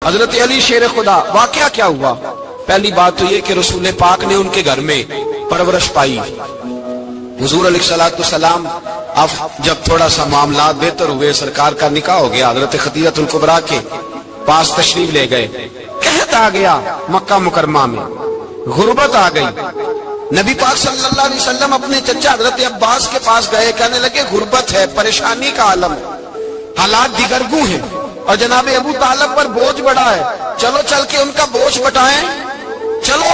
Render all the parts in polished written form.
حضرت علی شیر خدا، واقعہ کیا ہوا؟ پہلی بات تو یہ کہ رسول پاک نے ان کے گھر میں پرورش پائی. حضور علیہ الصلوۃ والسلام اب جب تھوڑا سا معاملات بہتر ہوئے، سرکار کا نکاح ہو گیا، حضرت خدیجہ الکبریٰ کے پاس تشریف لے گئے. قحط آ گیا مکہ مکرمہ میں، غربت آ گئی. نبی پاک صلی اللہ علیہ وسلم اپنے چچا حضرت عباس کے پاس گئے، کہنے لگے غربت ہے، پریشانی کا عالم ہے، حالات دیگرگوں ہیں اور جناب ابو طالب پر بوجھ بڑا ہے، چلو چل کے ان کا بوجھ بٹائیں. چلو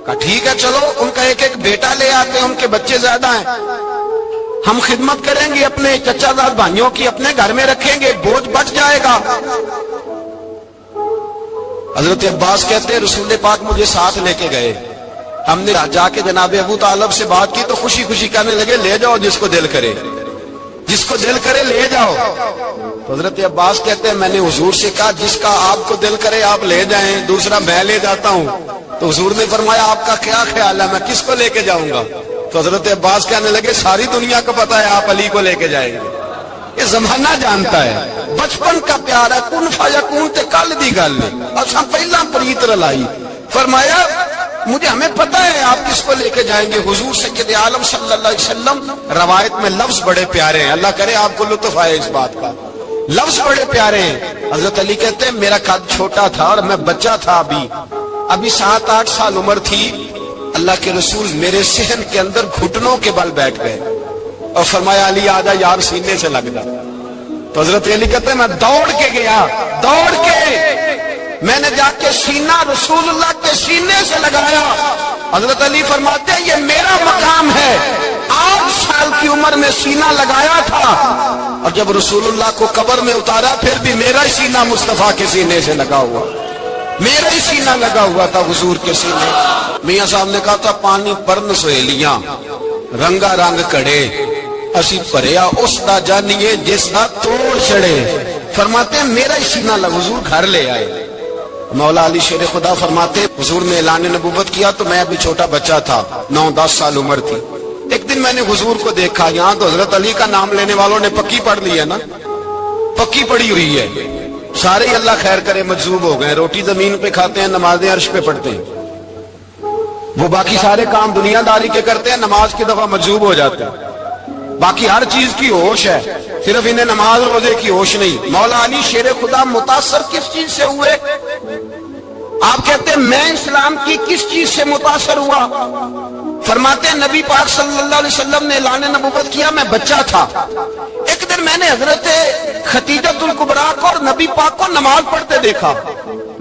کہا ٹھیک ہے، چلو ان کا ایک ایک بیٹا لے آتے ہیں، ان کے بچے زیادہ ہیں، ہم خدمت کریں گے اپنے چچا زاد بھائیوں کی، اپنے گھر میں رکھیں گے، بوجھ بچ جائے گا. حضرت عباس کہتے ہیں رسول پاک مجھے ساتھ لے کے گئے، ہم نے جا کے جناب ابو طالب سے بات کی تو خوشی خوشی کہنے لگے لے جاؤ جس کو دل کرے، جس کو دل کرے لے جاؤ. تو حضرت عباس کہتے ہیں میں نے حضور سے کہا جس کا آپ کو دل کرے آپ لے جائیں، دوسرا میں لے جاتا ہوں. تو حضور نے فرمایا آپ کا کیا خیال ہے، میں کس کو لے کے جاؤں گا؟ تو حضرت عباس کہنے لگے ساری دنیا کو پتا ہے آپ علی کو لے کے جائیں گے، یہ زمانہ جانتا ہے، بچپن کا پیار ہے، کن فیکون تے کل دی گل اور سب پہلا پریت رلائی. فرمایا مجھے ہمیں پتہ ہے آپ کس کو لے کے جائیں گے. حضور سید عالم صلی اللہ علیہ وسلم روایت میں لفظ بڑے پیارے ہیں، اللہ کرے آپ کو لطف آئے اس بات کا، لفظ بڑے پیارے ہیں. حضرت علی کہتے ہیں میرا قد چھوٹا تھا اور میں بچہ تھا، ابھی 7-8 سال عمر تھی. اللہ کے رسول میرے صحن کے اندر گھٹنوں کے بل بیٹھ گئے اور فرمایا علی آجا یار سینے سے لگ جا. تو حضرت علی کہتے ہیں میں دوڑ کے گیا، دوڑ کے میں نے جا کے سینہ رسول اللہ کے سینے سے لگایا. حضرت علی فرماتے ہیں یہ میرا مقام ہے، 8 سال کی عمر میں سینہ لگایا تھا اور جب رسول اللہ کو قبر میں اتارا پھر بھی میرا ہی سینہ مصطفیٰ کے سینے سے لگا ہوا، میرا ہی سینہ لگا ہوا تھا حضور کے سینے. میاں صاحب نے کہا تھا پانی پرن سہیلیاں رنگا رنگ کڑے اسی پریا اس دا جانیے جس دا توڑ چڑے. فرماتے ہیں میرا ہی سینہ لگا، حضور گھر لے آئے. مولا علی شیر خدا فرماتے حضور نے اعلان نبوت کیا تو میں ابھی چھوٹا بچہ تھا، 9-10 سال عمر تھی. ایک دن میں نے حضور کو دیکھا، یہاں تو حضرت علی کا نام لینے والوں نے پکی پڑھ لی ہے نا، پکی پڑی ہوئی ہے، سارے ہی اللہ خیر کرے مجذوب ہو گئے، روٹی زمین پہ کھاتے ہیں، نمازیں عرش پہ پڑھتے ہیں، وہ باقی سارے کام دنیا داری کے کرتے ہیں، نماز کی دفعہ مجذوب ہو جاتے ہیں. باقی ہر چیز کی ہوش ہے، صرف انہیں نماز روزے کی ہوش نہیں. مولا علی شیر خدا متاثر کس چیز سے ہوئے؟ آپ کہتے ہیں میں اسلام کی کس چیز سے متاثر ہوا؟ فرماتے ہیں نبی پاک صلی اللہ علیہ وسلم نے اعلان نبوت کیا، میں بچہ تھا. ایک دن میں نے حضرت خدیجہ الکبریٰ کو اور نبی پاک کو نماز پڑھتے دیکھا.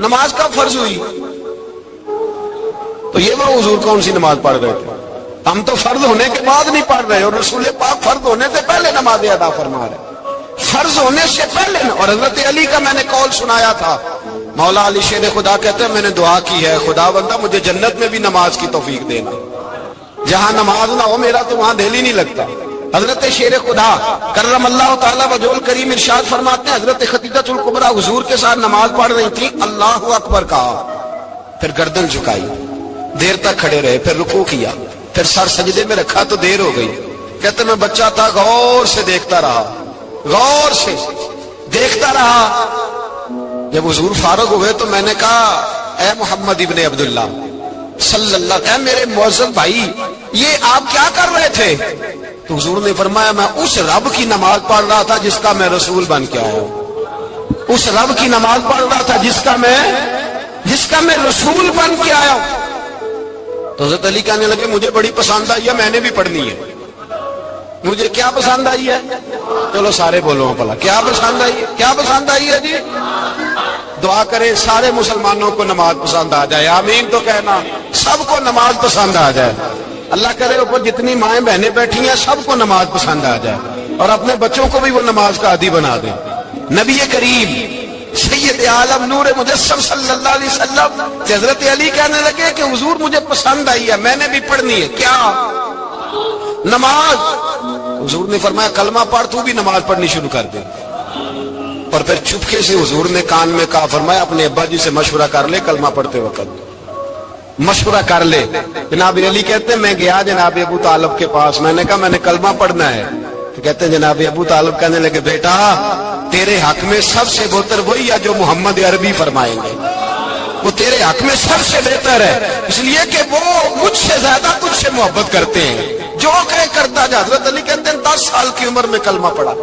نماز کب فرض ہوئی؟ تو یہ وہ حضور کون سی نماز پڑھ رہے تھے؟ ہم تو فرض ہونے کے بعد نہیں پڑھ رہے اور رسول پاک فرض ہونے سے پہلے نماز ادا فرما رہے، فرض ہونے سے پہلے. اور حضرت علی کا میں نے قول سنایا تھا، مولا علی شیر خدا کہتے ہیں میں نے دعا کی ہے خدا بندہ مجھے جنت میں بھی نماز کی توفیق دینا، جہاں نماز نہ ہو میرا تو وہاں دل ہی نہیں لگتا. حضرت شیر خدا کرم اللہ تعالیٰ وجہ الکریم ارشاد فرماتے ہیں حضرت خدیجہ الکبریٰ حضور کے ساتھ نماز پڑھ رہی تھی، اللہ اکبر کہا، پھر گردن جھکائی، دیر تک کھڑے رہے، پھر رکوع کیا، پھر سر سجدے میں رکھا تو دیر ہو گئی. کہتے میں بچہ تھا، غور سے دیکھتا رہا، غور سے دیکھتا رہا. جب حضور فارغ ہوئے تو میں نے کہا اے محمد ابن عبداللہ صلی اللہ علیہ وسلم، میرے معزز بھائی یہ آپ کیا کر رہے تھے؟ تو حضور نے فرمایا میں اس رب کی نماز پڑھ رہا تھا جس کا میں رسول بن کے آیا ہوں، اس رب کی نماز پڑھ رہا تھا جس کا میں رسول بن کے آیا ہوں. تو حضرت علی کہنے لگے مجھے بڑی پسند آئی ہے، میں نے بھی پڑھنی ہے. مجھے کیا پسند آئی ہے؟ چلو سارے بولو بھلا کیا پسند آئی ہے؟ کیا پسند آئی ہے جی؟ دعا کرے سارے مسلمانوں کو نماز پسند آ جائے، آمین تو کہنا، سب کو نماز پسند آ جائے. اللہ کرے اوپر جتنی مائیں بہنیں بیٹھی ہیں سب کو نماز پسند آ جائے اور اپنے بچوں کو بھی وہ نماز کا عادی بنا دیں. نبی کریم سید عالم نور مجسم صلی اللہ علیہ وسلم حضرت علی کہنے لگے کہ حضور مجھے پسند آئی ہے، میں نے بھی پڑھنی ہے. کیا؟ نماز. حضور نے فرمایا کلمہ پڑھ، تو بھی نماز پڑھنی شروع کر دے. اور پھر چپکے سے حضور نے کان میں کہا، فرمایا اپنے ابا جی سے مشورہ کر لے کلمہ پڑھتے وقت، مشورہ کر لے. جناب علی کہتے ہیں میں گیا جناب ابو طالب کے پاس، میں نے کہا میں نے کلمہ پڑھنا ہے. تو کہتے ہیں جناب ابو طالب کہنے لگے بیٹا تیرے حق میں سب سے بہتر وہی ہے جو محمد عربی فرمائیں گے، وہ تیرے حق میں سب سے بہتر ہے، اس لیے کہ وہ مجھ سے زیادہ تجھ سے محبت کرتے ہیں، جو کہے کرتا جا۔ حضرت علی کہتے ہیں 10 سال کی عمر میں کلمہ پڑھا۔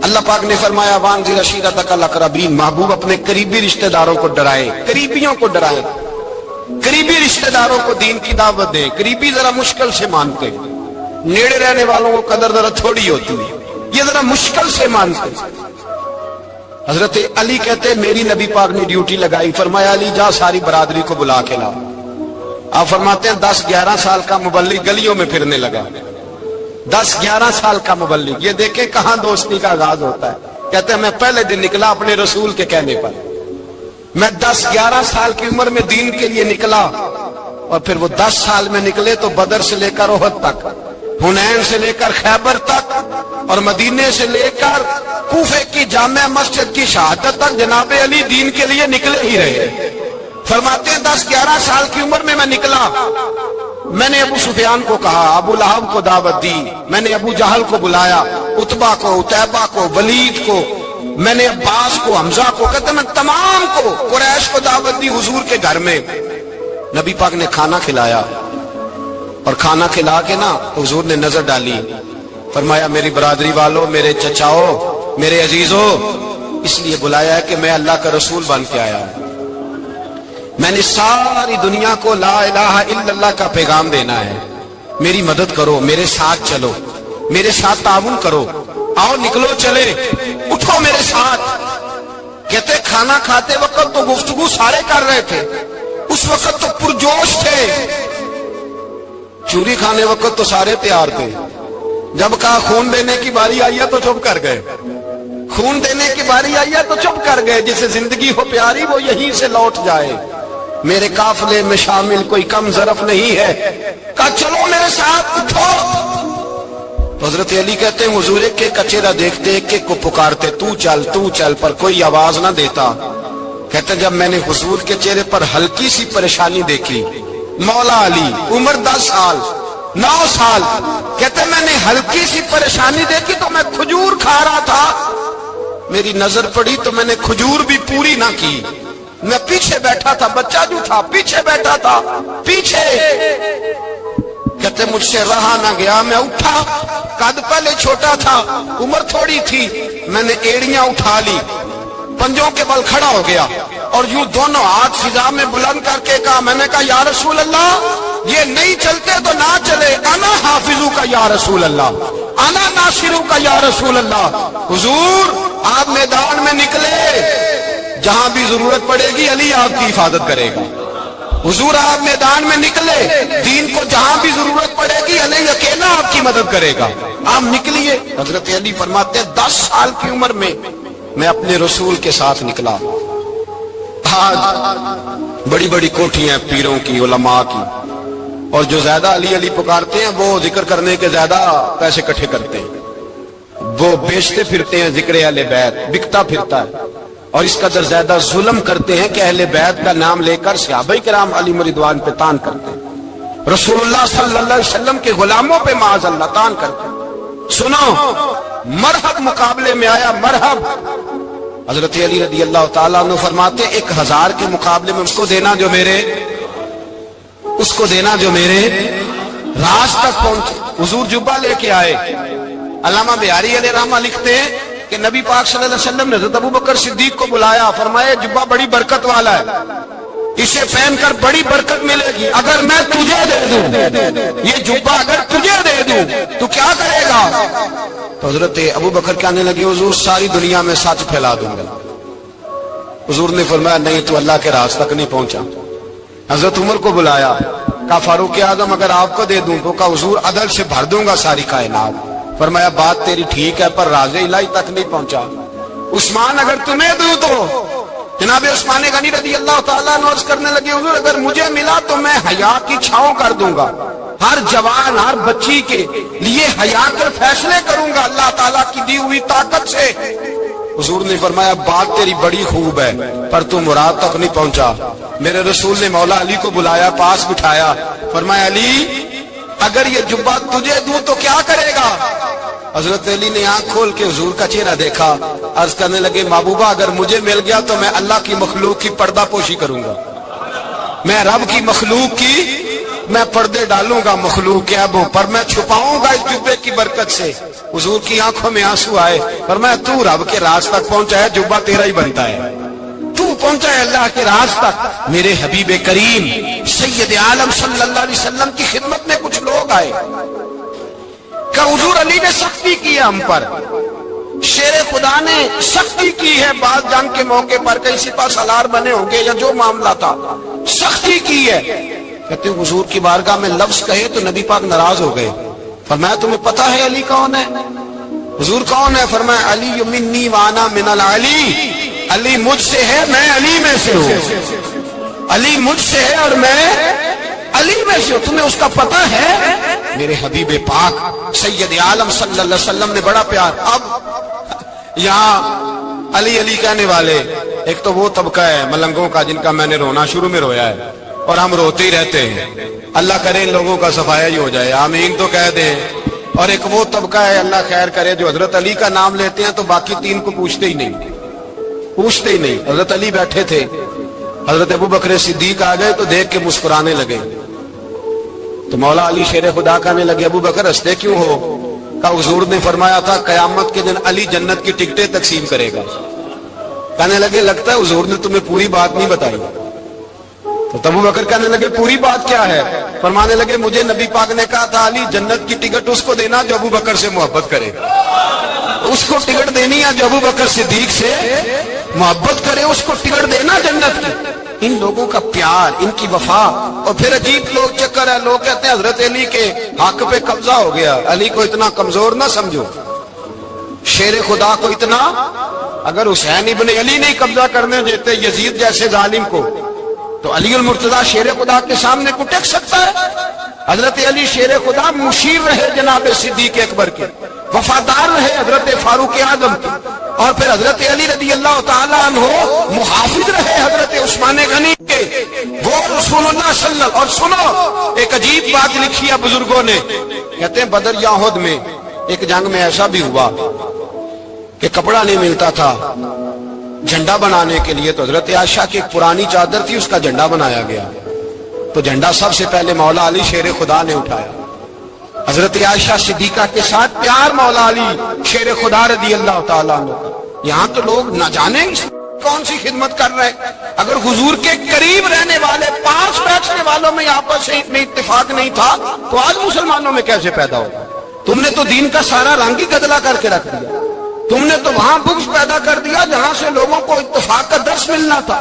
اللہ پاک نے فرمایا وانذر عشیرتک الاقربین، محبوب اپنے قریبی رشتہ داروں کو ڈرائے، قریبیوں کو ڈرائے، قریبی رشتہ داروں کو دین کی دعوت دیں۔ قریبی ذرا مشکل سے مانتے، نیڑے رہنے والوں کو قدر ذرا تھوڑی ہوتی ہے، یہ ذرا مشکل سے مانتے۔ حضرت علی کہتے ہیں میری نبی پاک نے ڈیوٹی لگائی، فرمایا علی جا ساری برادری کو بلا کے لاؤ۔ آپ فرماتے ہیں 10-11 سال کا مبلغ گلیوں میں پھرنے لگا، 10-11 سال کا مبلغ، یہ دیکھیں کہاں دوستی کا آغاز ہوتا ہے۔ کہتے ہیں میں پہلے دن نکلا اپنے رسول کے کہنے پر، میں 10-11 سال کی عمر میں دین کے لیے نکلا، اور پھر وہ 10 سال میں نکلے تو بدر سے لے کر احد تک، حنین سے لے کر خیبر تک، اور مدینے سے لے کر کوفے کی جامع مسجد کی شہادت تک جناب علی دین کے لیے نکلے ہی رہے۔ فرماتے ہیں 10-11 سال کی عمر میں نکلا، میں نے ابو سفیان کو کہا، ابو لہب کو دعوت دی، میں نے ابو جہل کو بلایا، عتبہ کو، عتیبہ کو، ولید کو، میں نے عباس کو، حمزہ کو، کہتے میں تمام کو، قریش کو دعوت دی حضور کے گھر میں۔ نبی پاک نے کھانا کھلایا، اور کھانا کھلا کے نا حضور نے نظر ڈالی، فرمایا میری برادری والوں، میرے چچاؤ، میرے عزیزوں، اس لیے بلایا ہے کہ میں اللہ کا رسول بن کے آیا ہوں، میں نے ساری دنیا کو لا الہ الا اللہ کا پیغام دینا ہے، میری مدد کرو، میرے ساتھ چلو، میرے ساتھ تعاون کرو، آؤ نکلو چلے، اٹھو میرے ساتھ۔ کہتے کھانا کھاتے وقت تو گفتگو سارے کر رہے تھے، اس وقت تو پرجوش تھے، چوری کھانے وقت تو سارے تیار تھے، جب کہا خون دینے کی باری آئی ہے تو چپ کر گئے، خون دینے کی باری آئی ہے تو چپ کر گئے، جسے زندگی ہو پیاری وہ یہیں سے لوٹ جائے، میرے قافلے میں شامل کوئی کم ظرف نہیں ہے، کہا چلو میرے ساتھ اٹھو۔ تو حضرت علی کہتے ہیں حضور ایک ایک کا چہرہ دیکھتے، ایک ایک کو پکارتے، تو چل، پر کوئی آواز نہ دیتا۔ کہتے ہیں جب میں نے حضور کے چہرے پر ہلکی سی پریشانی دیکھی، مولا علی عمر 10 سال 9 سال، کہتے ہیں میں نے ہلکی سی پریشانی دیکھی تو میں کھجور کھا رہا تھا، میری نظر پڑی تو میں نے کھجور بھی پوری نہ کی، میں پیچھے بیٹھا تھا، بچہ جو تھا پیچھے بیٹھا تھا، پیچھے۔ کہتے مجھ سے رہا نہ گیا، میں اٹھا، قد پہلے چھوٹا تھا، عمر تھوڑی تھی، میں نے ایڑیاں اٹھا لی، پنجوں کے بل کھڑا ہو گیا، اور یوں دونوں ہاتھ فضا میں بلند کر کے کہا، میں نے کہا یا رسول اللہ یہ نہیں چلتے تو نہ چلے، انا حافظو کا یا رسول اللہ، انا ناصرو کا یا رسول اللہ۔ حضور آپ میدان میں نکلے، جہاں بھی ضرورت پڑے گی علی آپ کی حفاظت کرے گا، حضور آپ میدان میں نکلے، دین کو جہاں بھی ضرورت پڑے گی علی اکیلا آپ کی مدد کرے گا، آپ نکلیے۔ حضرت علی فرماتے ہیں 10 سال کی عمر میں میں اپنے رسول کے ساتھ نکلا۔ آج بڑی بڑی کوٹھیاں پیروں کی، علماء کی، اور جو زیادہ علی علی پکارتے ہیں وہ ذکر کرنے کے زیادہ پیسے اکٹھے کرتے ہیں، وہ بیچتے پھرتے ہیں، ذکر اہل بیت بکتا پھرتا ہے، اور اس قدر زیادہ ظلم کرتے ہیں کہ اہل بیت کا نام لے کر صحابہ کرام علی رضوان پہ تان کرتے ہیں، رسول اللہ صلی اللہ علیہ وسلم کے غلاموں پہ معاذ اللہ تان کرتے ہیں۔ سنو مرحب مقابلے میں آیا، مرحب۔ حضرت علی رضی اللہ تعالیٰ عنہ فرماتے 1000 کے مقابلے میں اس کو دینا جو میرے راز تک پہنچے۔ حضور جبہ لے کے آئے، علامہ بہاری علیہ رحمہ لکھتے ہیں کہ نبی پاک صلی اللہ علیہ وسلم نے حضرت ابوبکر صدیق کو بلایا، فرمایا جبہ بڑی برکت والا ہے، اسے پہن کر بڑی برکت ملے گی، اگر میں تجھے دے دوں، یہ جبہ اگر تجھے دے دوں تو کیا کرے گا؟ تو حضرت ابوبکر کہنے لگے حضور ساری دنیا میں سچ پھیلا دوں گا۔ حضور نے فرمایا نہیں، تو اللہ کے راز تک نہیں پہنچا۔ حضرت عمر کو بلایا، کہا فاروق اعظم اگر آپ کو دے دوں تو کہا حضور عدل سے بھر دوں گا ساری کائنات۔ فرمایا بات تیری ٹھیک ہے پر راز الہی تک نہیں پہنچا۔ عثمان اگر تمہیں دوں تو جناب عثمان غنی رضی اللہ تعالیٰ عنہ عرض کرنے لگے حضور اگر مجھے ملا تو میں حیا کی چھاؤں کر دوں گا، ہر جوان ہر بچی کے لیے حیا کر فیصلے کروں گا اللہ تعالیٰ کی دی ہوئی طاقت سے۔ حضور نے فرمایا بات تیری بڑی خوب ہے پر تو مراد تک نہیں پہنچا۔ میرے رسول نے مولا علی کو بلایا، پاس بٹھایا، فرمایا علی اگر یہ جبہ تجھے دوں تو کیا کرے گا؟ حضرت علی نے آنکھ کھول کے حضور کا چہرہ دیکھا، عرض کرنے لگے محبوبہ اگر مجھے مل گیا تو میں اللہ کی مخلوق کی پردہ پوشی کروں گا، میں رب کی مخلوق کی میں پردے ڈالوں گا مخلوق کے عیبوں پر، میں چھپاؤں گا اس جبے کی برکت سے۔ حضور کی آنکھوں میں آنسو آئے، فرمایا تو رب کے راز تک پہنچا ہے، جبہ تیرا ہی بنتا ہے، تو پہنچا ہے اللہ کے راز تک۔ میرے حبیب کریم سید عالم صلی اللہ علیہ وسلم کی خدمت میں کچھ لوگ آئے کہ حضور علی نے سختی کی ہے ہم پر، شیر خدا نے سختی کی ہے، بعض جنگ کے موقع پر کہیں سپاہ سالار بنے ہوں گے یا جو معاملہ تھا، سختی کی ہے۔ کہتے ہیں حضور کی بارگاہ میں لفظ کہے تو نبی پاک ناراض ہو گئے۔ فرمایا تمہیں پتا ہے علی کون ہے؟ حضور کون ہے؟ فرمایا علی منی وانا من العلی، علی مجھ سے ہے میں علی میں سے ہوں، علی مجھ سے ہے اور میں علی میں سے ہوں، تمہیں اس کا پتہ ہے؟ میرے حبیب پاک سید عالم صلی اللہ علیہ وسلم نے بڑا پیار۔ اب یہاں علی علی کہنے والے ایک تو وہ طبقہ ہے ملنگوں کا جن کا میں نے رونا شروع میں رویا ہے اور ہم روتے ہی رہتے ہیں، اللہ کرے ان لوگوں کا صفایا ہی ہو جائے، آمین تو کہہ دیں۔ اور ایک وہ طبقہ ہے اللہ خیر کرے جو حضرت علی کا نام لیتے ہیں تو باقی تین کو پوچھتے ہی نہیں، پوچھتے ہی نہیں۔ حضرت علی بیٹھے تھے، حضرت ابو بکر صدیق آ گئے تو دیکھ کے مسکرانے لگے، تو مولا علی شیر خدا کہنے لگے ابو بکر ہنستے کیوں ہو؟ کہ حضور نے فرمایا تھا قیامت کے دن علی جنت کی ٹکٹیں تقسیم کرے گا۔ کہنے لگے لگتا ہے حضور نے تمہیں پوری بات نہیں بتائی۔ تو ابو بکر کہنے لگے پوری بات کیا ہے؟ فرمانے لگے مجھے نبی پاک نے کہا تھا علی جنت کی ٹکٹ اس کو دینا جو ابو بکر سے محبت کرے، اس کو ٹکٹ دینی ہے جو ابو بکر صدیق سے محبت کرے، اس کو ٹکٹ دینا جنت کی۔ ان لوگوں کا پیار، ان کی وفا۔ اور پھر عجیب لوگ چکر ہے، لوگ کہتے ہیں حضرت علی کے حق پہ قبضہ ہو گیا، علی کو اتنا کمزور نہ سمجھو، شیر خدا کو اتنا، اگر حسین ابن علی نہیں قبضہ کرنے دیتے یزید جیسے ظالم کو تو علی المرتضیٰ شیر خدا کے سامنے کو ٹک سکتا ہے؟ حضرت علی شیر خدا مشیر رہے جناب صدیق اکبر کے، وفادار رہے حضرت فاروق اعظم کے، اور پھر حضرت علی رضی اللہ تعالیٰ عنہ محافظ رہے حضرت عثمان غنی کے، وہ رسول اللہ صلی اللہ علیہ وسلم۔ اور سنو ایک عجیب بات لکھی ہے بزرگوں نے، کہتے ہیں بدر یا احد میں ایک جنگ میں ایسا بھی ہوا کہ کپڑا نہیں ملتا تھا جھنڈا بنانے کے لیے، تو حضرت عائشہ کی ایک پرانی چادر تھی، اس کا جھنڈا بنایا گیا، تو جھنڈا سب سے پہلے مولا علی شیر خدا نے اٹھایا۔ حضرت عائشہ صدیقہ کے ساتھ پیار مولا علی شیر خدا رضی اللہ تعالیٰ عنہ۔ یہاں تو لوگ نہ جانے کون سی خدمت کر رہے ہیں۔ اگر حضور کے قریب رہنے والے پاس بیٹھنے والوں میں آپس میں اتفاق نہیں تھا تو آج مسلمانوں میں کیسے پیدا ہو؟ تم نے تو دین کا سارا رنگ ہی گدلا کر کے رکھ دیا، تم نے تو وہاں بغض پیدا کر دیا جہاں سے لوگوں کو اتفاق کا درس ملنا تھا،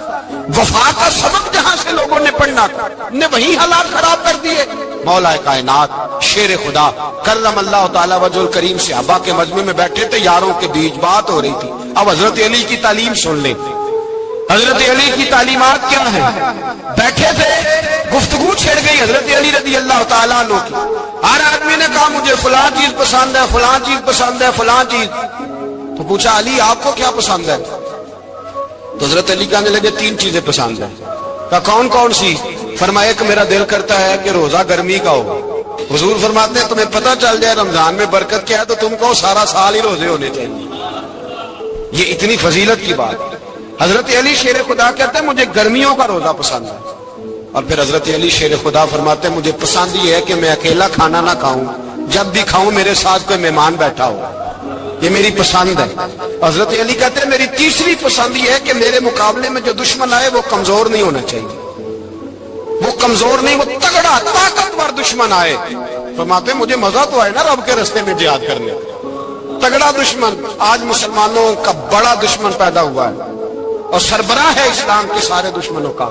وفا کا سبق جہاں سے لوگوں نے پڑھنا تھا، نے وہی حالات خراب کر دیے۔ مولا کائنات شیر خدا کرم اللہ تعالی وجہ الکریم صحابہ کے مجمع میں بیٹھے تھے، یاروں کے بیچ بات ہو رہی تھی۔ اب حضرت علی کی تعلیم سن لیں، حضرت علی کی تعلیمات کیا ہیں؟ بیٹھے تھے، گفتگو چھڑ گئی حضرت علی رضی اللہ تعالیٰ عنہ کی، ہر آدمی نے کہا مجھے فلاں چیز پسند ہے، فلاں چیز پسند ہے، فلاں چیز۔ تو پوچھا علی آپ کو کیا پسند ہے؟ تو حضرت علی کہنے لگے تین چیزیں پسند ہیں۔ کہا کون کون سی؟ فرمایا کہ میرا دل کرتا ہے کہ روزہ گرمی کا ہو۔ حضور فرماتے ہیں تمہیں پتہ چل جائے رمضان میں برکت کیا ہے تو تم کو سارا سال ہی روزے ہونے چاہیے، یہ اتنی فضیلت کی بات۔ حضرت علی شیر خدا کہتے ہیں مجھے گرمیوں کا روزہ پسند ہے، اور پھر حضرت علی شیر خدا فرماتے ہیں مجھے پسند یہ ہے کہ میں اکیلا کھانا نہ کھاؤں، جب بھی کھاؤں میرے ساتھ کوئی مہمان بیٹھا ہو، یہ میری پسند ہے۔ حضرت علی کہتے ہیں میری تیسری پسند یہ ہے کہ میرے مقابلے میں جو دشمن آئے وہ کمزور نہیں ہونا چاہیے، وہ کمزور نہیں، وہ تگڑا طاقتور دشمن آئے۔ فرماتے ہیں مجھے مزہ تو آئے نا رب کے راستے میں جہاد کرنے، تگڑا دشمن۔ آج مسلمانوں کا بڑا دشمن پیدا ہوا ہے اور سربراہ ہے اسلام کے سارے دشمنوں کا،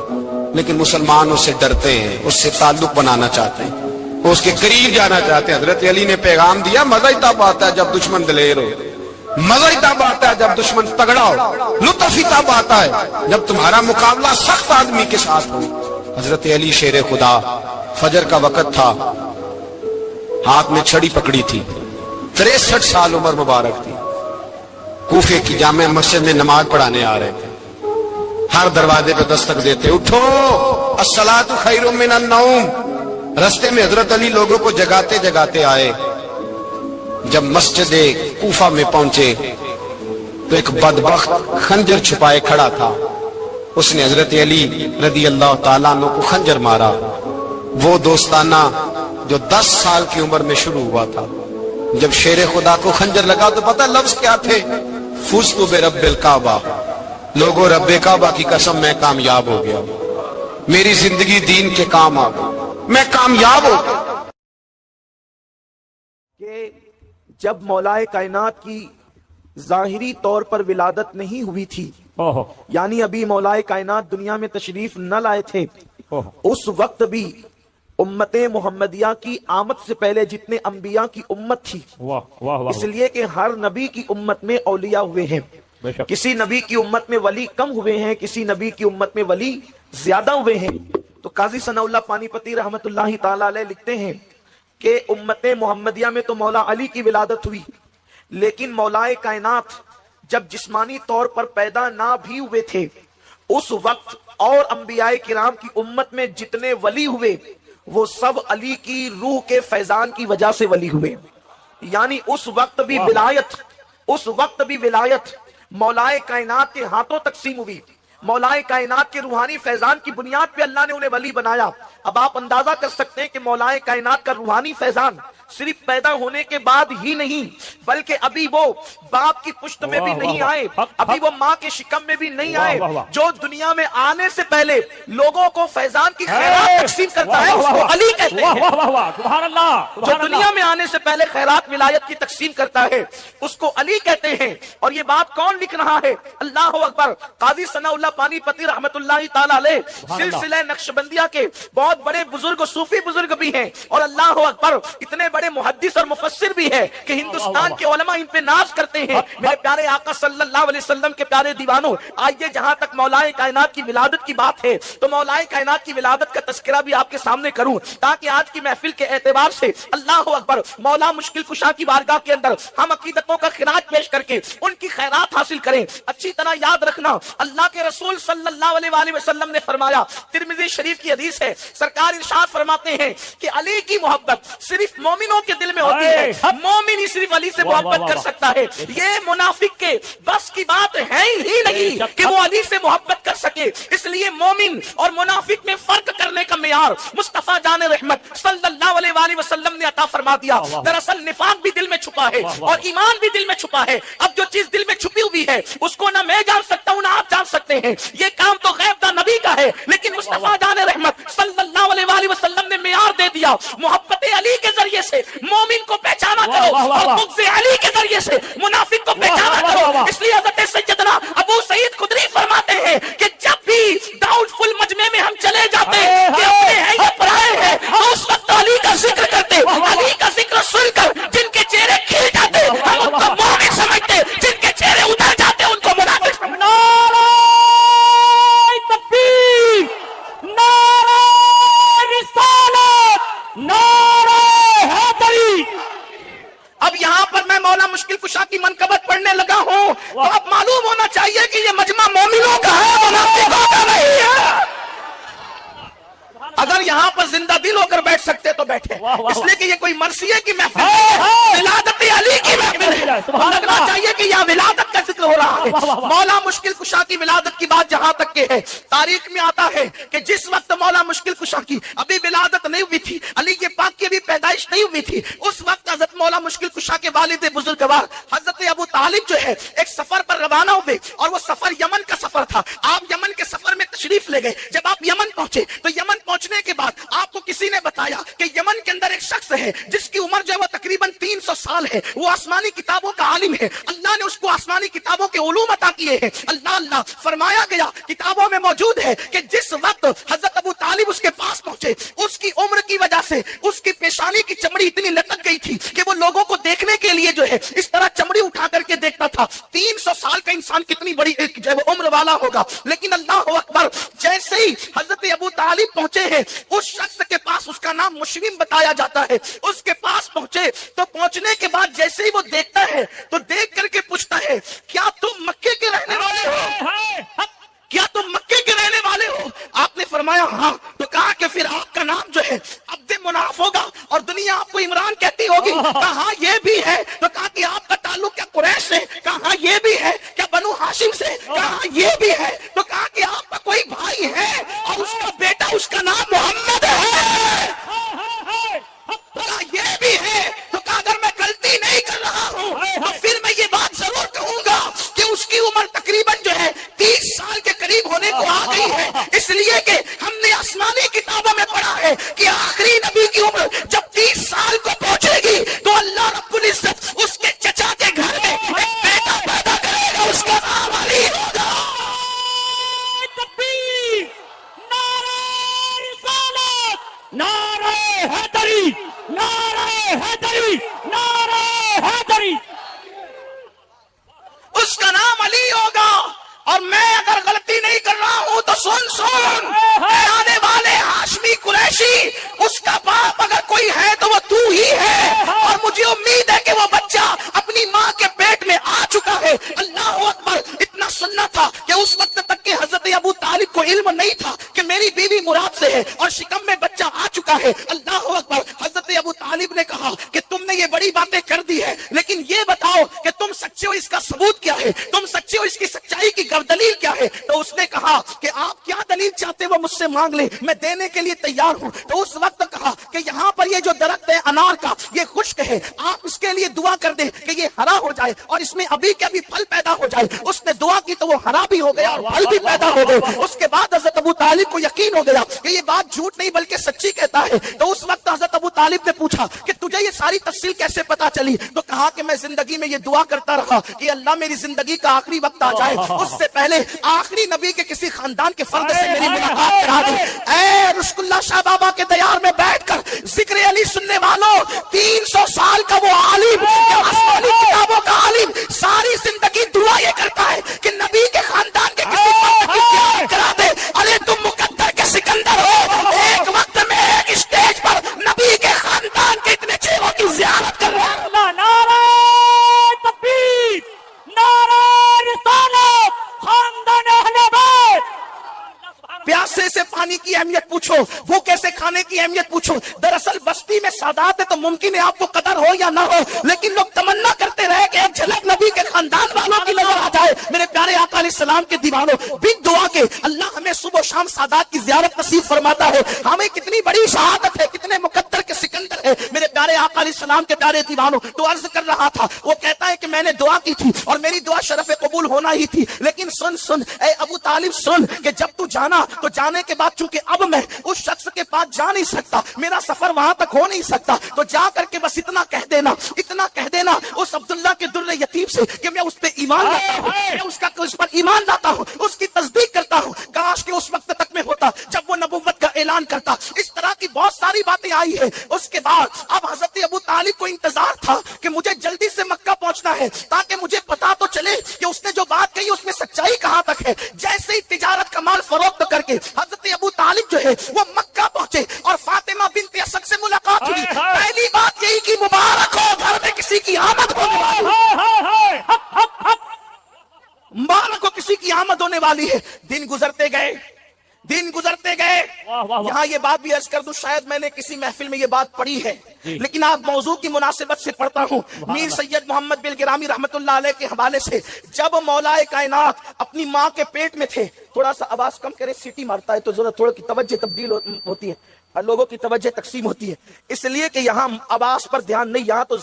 لیکن مسلمان اس سے ڈرتے ہیں، اس سے تعلق بنانا چاہتے ہیں، وہ اس کے قریب جانا چاہتے ہیں۔ حضرت علی نے پیغام دیا مزہ ہی تب آتا ہے جب دشمن دلیر ہو، مزہ ہی تب آتا ہے جب دشمن تگڑا ہو، لطف ہی تب آتا ہے جب تمہارا مقابلہ سخت آدمی کے ساتھ ہو۔ حضرت علی شیر خدا، فجر کا وقت تھا، ہاتھ میں چھڑی پکڑی تھی، 63 سال عمر مبارک تھی، کوفے کی جامع مسجد میں نماز پڑھانے آ رہے تھے، ہر دروازے پہ دستک دیتے اٹھو الصلاۃ خیر من النوم۔ رستے میں حضرت علی لوگوں کو جگاتے جگاتے آئے، جب مسجد کوفہ میں پہنچے تو ایک بدبخت خنجر چھپائے کھڑا تھا. اس نے حضرت علی رضی اللہ تعالیٰ عنہ کو خنجر مارا. وہ دوستانہ جو 10 سال کی عمر میں شروع ہوا تھا. جب شیر خدا کو خنجر لگا تو پتہ لفظ کیا تھے؟ فزت برب الکعبہ. لوگوں رب کعبہ کی قسم میں کامیاب ہو گیا, میری زندگی دین کے کام آ گئی, میں کامیاب ہو گیا. کہ جب مولائے کائنات کی ظاہری طور پر ولادت نہیں ہوئی تھی, یعنی ابھی مولائے کائنات دنیا میں تشریف نہ لائے تھے, اس وقت بھی امت محمدیہ کی آمد سے پہلے جتنے انبیاء کی امت تھی, اس لیے کہ ہر نبی کی امت میں اولیاء ہوئے ہیں, کسی نبی کی امت میں ولی کم ہوئے ہیں, کسی نبی کی امت میں ولی زیادہ ہوئے ہیں. تو قاضی ثناء اللہ پانی پتی رحمت اللہ تعالی علیہ لکھتے ہیں کہ امت محمدیہ میں تو مولا علی کی ولادت ہوئی, لیکن مولائے کائنات جب جسمانی طور پر پیدا نہ بھی ہوئے تھے, اس وقت اور انبیاء کرام کی امت میں جتنے ولی ہوئے وہ سب علی کی روح کے فیضان کی وجہ سے ولی ہوئے. یعنی اس وقت بھی ولایت مولائے کائنات کے ہاتھوں تقسیم ہوئی. مولائے کائنات کے روحانی فیضان کی بنیاد پہ اللہ نے انہیں ولی بنایا. اب آپ اندازہ کر سکتے ہیں کہ مولائے کائنات کا روحانی فیضان صرف پیدا ہونے کے بعد ہی نہیں, بلکہ ابھی وہ باپ کی پشت میں بھی نہیں آئے, ابھی وہ ماں کے شکم میں بھی نہیں آئے, جو دنیا میں آنے سے پہلے لوگوں کو فیضان کی خیرات تقسیم کرتا ہے اس کو علی کہتے ہیں. جو دنیا میں آنے سے پہلے خیرات ولایت کی تقسیم کرتا ہے اس کو علی کہتے ہیں. اور یہ بات کون لکھ رہا ہے؟ اللہ اکبر. قاضی ثناء اللہ پانی پتی رحمت اللہ تعالی علیہ سلسلہ نقشبندیہ کے بہت بڑے بزرگ صوفی بزرگ بھی ہیں, اور اللہ اکبر اتنے بڑے محدث اور مفسر بھی ہے کہ ہندوستان کے علماء ان پہ ناز کرتے ہیں. میرے پیارے آقا صلی اللہ علیہ وسلم کے پیارے دیوانوں, آئیے جہاں تک مولائے کائنات کی ولادت کی بات ہے تو مولائے کائنات کی ولادت کا تذکرہ بھی آپ کے سامنے کروں, تاکہ آج کی محفل کے اعتبار سے اللہ اکبر مولا مشکل کشا کی بارگاہ کے اندر ہم عقیدتوں کا خراج پیش کر کے ان کی خیرات حاصل کریں. اچھی طرح یاد رکھنا, اللہ کے رسول صلی اللہ علیہ وسلم نے فرمایا, ترمذی شریف کی حدیث ہے, سرکار ارشاد فرماتے ہیں کہ علی کی محبت صرف مومنوں کے دل میں ہوتی ہے, مومن ہی صرف علی سے محبت کر سکتا ہے. یہ منافق کے بس کی بات ہے ہی نہیں کہ وہ علی سے محبت کر سکے. اس لیے مومن اور منافق میں فرق کرنے کا معیار مصطفیٰ جان رحمت صلی اللہ علیہ وسلم نے عطا فرما دیا. دراصل نفاق بھی دل میں چھپا ہے اور ایمان بھی دل میں چھپا ہے. اب جو چیز دل میں چھپی ہوئی ہے اس کو نہ میں جان سکتا ہوں نہ آپ جان سکتے ہیں. یہ کام تو غیب دا نبی کا ہے, لیکن مصطفیٰ جان رحمت صلی اللہ علیہ وسلم نے معیار دے دیا. محبت علی کے ذریعے سے مومن کو پہچانا کرو اور بغض علی کے ذریعے سے منافق کو پہچانا کرو. اس لیے حضرت سیدنا ابو سعید خدری فرماتے ہیں کہ جب بھی ڈاؤٹ فل مجمع میں ہم چلے جاتے کہ اپنے ہیں یا پرائے ہیں, اس وقت علی کا ذکر کرتے, علی کا ذکر سن کر جن کے چہرے کھل جاتے ہم ان کو مومن سمجھتے, جن کے چہرے اتر جاتے ان کو منافق سمجھتے. نعرہ تکبیر, نعرہ رسالت, نعرہ حیدری. اب یہاں پر میں مولا مشکل کشا کی منقبت پڑھنے لگا ہوں تو اب معلوم ہونا چاہیے کہ یہ مجمع مومنوں کا ہے, منافقوں کا نہیں ہے. اگر یہاں پر زندہ دل ہو کر بیٹھ سکتے تو بیٹھے, اس لیے کہ یہ کوئی مرثیے کی محفل ہے, ولادت علی کی محفل ہے. لگنا چاہیے کہ یہاں ولادت کا ذکر ہو رہا ہے. مولا مشکل کشا کی ولادت کی بات جہاں تک کہ ہے, تاریخ میں آتا ہے کہ جس وقت مولا مشکل کشا کی ابھی ولادت نہیں ہوئی تھی, علی کے پاک کی ابھی پیدائش نہیں ہوئی تھی, اس وقت حضرت مولا مشکل کشا کے والد بزرگوار حضرت ابو طالب جو ہے ایک سفر پر روانہ ہوئے, اور وہ سفر یمن کا سفر تھا. آپ یمن کے سفر میں تشریف لے گئے. جب آپ یمن پہنچے تو یمن پہنچنے کے بعد آپ کو کسی نے بتایا کہ یمن کے اندر ایک شخص ہے جس کی عمر جو ہے وہ تقریباً 300 سال ہے, وہ آسمانی کتابوں کا عالم ہے, اللہ نے اس کو آسمانی کتابوں کے علوم عطا کیے ہیں. اللہ فرمایا گیا کتابوں میں موجود ہے کہ جس وقت حضرت ابو طالب اس کے پاس پہنچے, اس کی عمر کی وجہ سے اس کی پیشانی کی چمڑی اتنی لٹک گئی تھی کہ وہ لوگوں کو دیکھنے کے لیے جو ہے اس طرح چمڑی اٹھا کر کے دیکھتا تھا. 300 سال کا انسان کتنی بڑی جو ہے عمر والا ہوگا. لیکن اللہ اکبر, جیسے ہی حضرت ابو طالب پہنچے ہیں اس شخص کے پاس, اس کا نام مشرم بتایا جاتا ہے, اس کے پاس پہنچے تو پہنچنے کے بعد جیسے ہی وہ دیکھتا ہے تو دیکھ کر کے پوچھتا ہے کیا تم مکے کے رہنے والے ہو, کیا تم مکے کے رہنے والے ہو؟ آپ نے فرمایا ہاں. تو کہا کہ پھر آپ کا نام جو ہے عبد مناف ہوگا اور دنیا آپ کو عمران کہتی ہوگی. کہا یہ بھی ہے کو آ گئی ہے، اس لیے کہ ہم نے آسمانی کتابوں میں پڑھا ہے کہ آخری نبی کی عمر جب 30 سال کو پہنچے گی تو اللہ رب العزت اس کے چچا کے گھر میں ایک بیٹا پیدا کرے گا، اس کا نام علی ہوگا۔ تکبیر، نعرہ رسالت، نعرہ حیدری، نعرہ حیدری، نعرہ حیدری۔ اس کا نام علی ہوگا، اور میں اگر غلطی نہیں کر رہا ہوں تو سن آنے والے ہاشمی قریشی، اس کا باپ اگر کوئی ہے تو وہ تو ہی ہے، اور مجھے امید ہے کہ وہ بچہ اپنی ماں کے پیٹ میں آ چکا ہے۔ اللہ اکبر، اتنا سننا تھا کہ اس وقت تک کہ حضرت ابو طالب کو علم نہیں تھا کہ میری بیوی مراد سے ہے اور شکم میں بچہ آ چکا ہے۔ اللہ اکبر، حضرت ابو طالب نے کہا کہ تم نے یہ بڑی باتیں کر دی ہے، لیکن یہ بتاؤ کہ تم سچے ہو، اس کا ثبوت کیا ہے؟ تم سچے ہو، اس کی سچائی کی دلیل کیا ہے؟ تو اس نے کہا کہ آپ کیا دلیل چاہتے وہ مجھ سے مانگ لیں، میں دینے کے لیے تیار ہوں۔ تو اس وقت کہا کہ یہاں پر یہ جو درخت ہے انار کا، یہ خشک ہے، آپ اس کے لیے دعا کر دیں کہ یہ ہرا ہو جائے اور اس میں ابھی کے ابھی پھل پیدا ہو جائے۔ اس نے دعا کی تو وہ ہرا بھی ہو گیا اور پھل بھی پیدا ہو گئے۔ اس کے بعد حضرت ابو طالب کو یقین ہو گیا کہ یہ بات جھوٹ نہیں بلکہ سچی کہتا ہے۔ تو اس وقت حضرت ابو طالب نے پوچھا کہ تجھے یہ ساری تفصیل کیسے پتا چلی؟ تو کہا کہ میں زندگی میں یہ دعا کرتا رہا کہ اللہ میری زندگی کا آخری وقت آ جائے، اس سے پہلے آخری نبی کے کسی خاندان کے فرد سے میری ملاقات کرا دے۔ اے رشک اللہ شاہ بابا کے دیار میں بیٹھ کر ذکر علی سننے والوں، 300 سال کا وہ عالم، آسمانی کتابوں کا عالم، ساری زندگی دعا یہ کرتا ہے کہ نبی کے خاندان کے کسی فرد کی زیارت کرا دے۔ ارے تم مقدر کے سکندر ہو، ایک وقت میں ایک اسٹیج پر نبی کے خاندان کے اتنے چہروں کی زیارت کر رہے ہیں۔ نعرہ تکبیر، نعرہ رسالت، خاندان اہل بیت۔ پیاسے سے پانی کی اہمیت پوچھو، بھوکے سے کھانے کی اہمیت پوچھو۔ دراصل بستی میں سادات ہے تو ممکن ہے آپ کو قدر ہو یا نہ ہو، لیکن لوگ تمنا کرتے رہے کہ ایک جھلک نبی کے خاندان والوں کی نظر آ جائے۔ میرے پیارے آقا علیہ السلام کے دیوانوں، بن دعا کے اللہ ہمیں صبح و شام سادات کی زیارت نصیب فرماتا ہے۔ ہمیں کتنی بڑی شہادت ہے، کتنے مقدر کے سکندر ہے میرے پیارے آقا علیہ السلام کے پیارے دیوانوں۔ تو عرض کر رہا تھا، وہ کہتا ہے کہ میں نے دعا کی تھی اور میری دعا شرف قبول ہونا ہی تھی، لیکن سن اے ابو طالب سن کہ جب تو جانا تو جانے کے بعد چونکہ اب میں اس شخص کے پاس جا نہیں سکتا، میرا سفر وہاں تک ہو نہیں سکتا، تو جا کر کے بس اتنا کہہ دینا اس عبداللہ کے در یتیم سے کہ میں اس پہ ایمان لاتا ہوں، میں اس پر ایمان لاتا ہوں، اس کی تصدیق کرتا ہوں۔ کاش کہ اس وقت تک میں ہوتا جب وہ نبوت کا اعلان کرتا۔ اس طرح کی بہت ساری باتیں آئی ہیں۔ اس کے بعد اب حضرت ابو طالب کو انتظار تھا کہ مجھے جلدی سے مکہ پہنچنا ہے تاکہ مجھے پتا تو چلے کہ اس نے جو بات کہی اس میں سچائی کہاں تک ہے۔ جیسے ہی تجارت کا مال فروخت کر کے حضرت ابو طالب جو ہے وہ مکہ پہنچے اور فاطمہ بنت اسد سے ملاقات ہوئی۔ پہلی بات یہی کہ مبارک ہو، گھر میں کسی کی آمد ہونے والی ہے، مبارک ہو کسی کی آمد ہونے والی ہے۔ دن گزرتے گئے۔ یہاں یہ بات بھی عرض کر دوں، شاید میں نے کسی محفل میں یہ بات پڑھی ہے، لیکن آپ موضوع کی مناسبت سے پڑھتا ہوں۔ میر سید محمد بلگرامی رحمت اللہ علیہ کے حوالے سے، جب مولا کائنات اپنی ماں کے پیٹ میں تھے، تھوڑا سا آواز کم کرے، سیٹی مارتا ہے تو ذرا تھوڑا کی توجہ تبدیل ہوتی ہے، لوگوں کی توجہ تقسیم ہوتی ہے، اس لیے کہ یہاں آواز پر دھیان نہیں، یہاں تو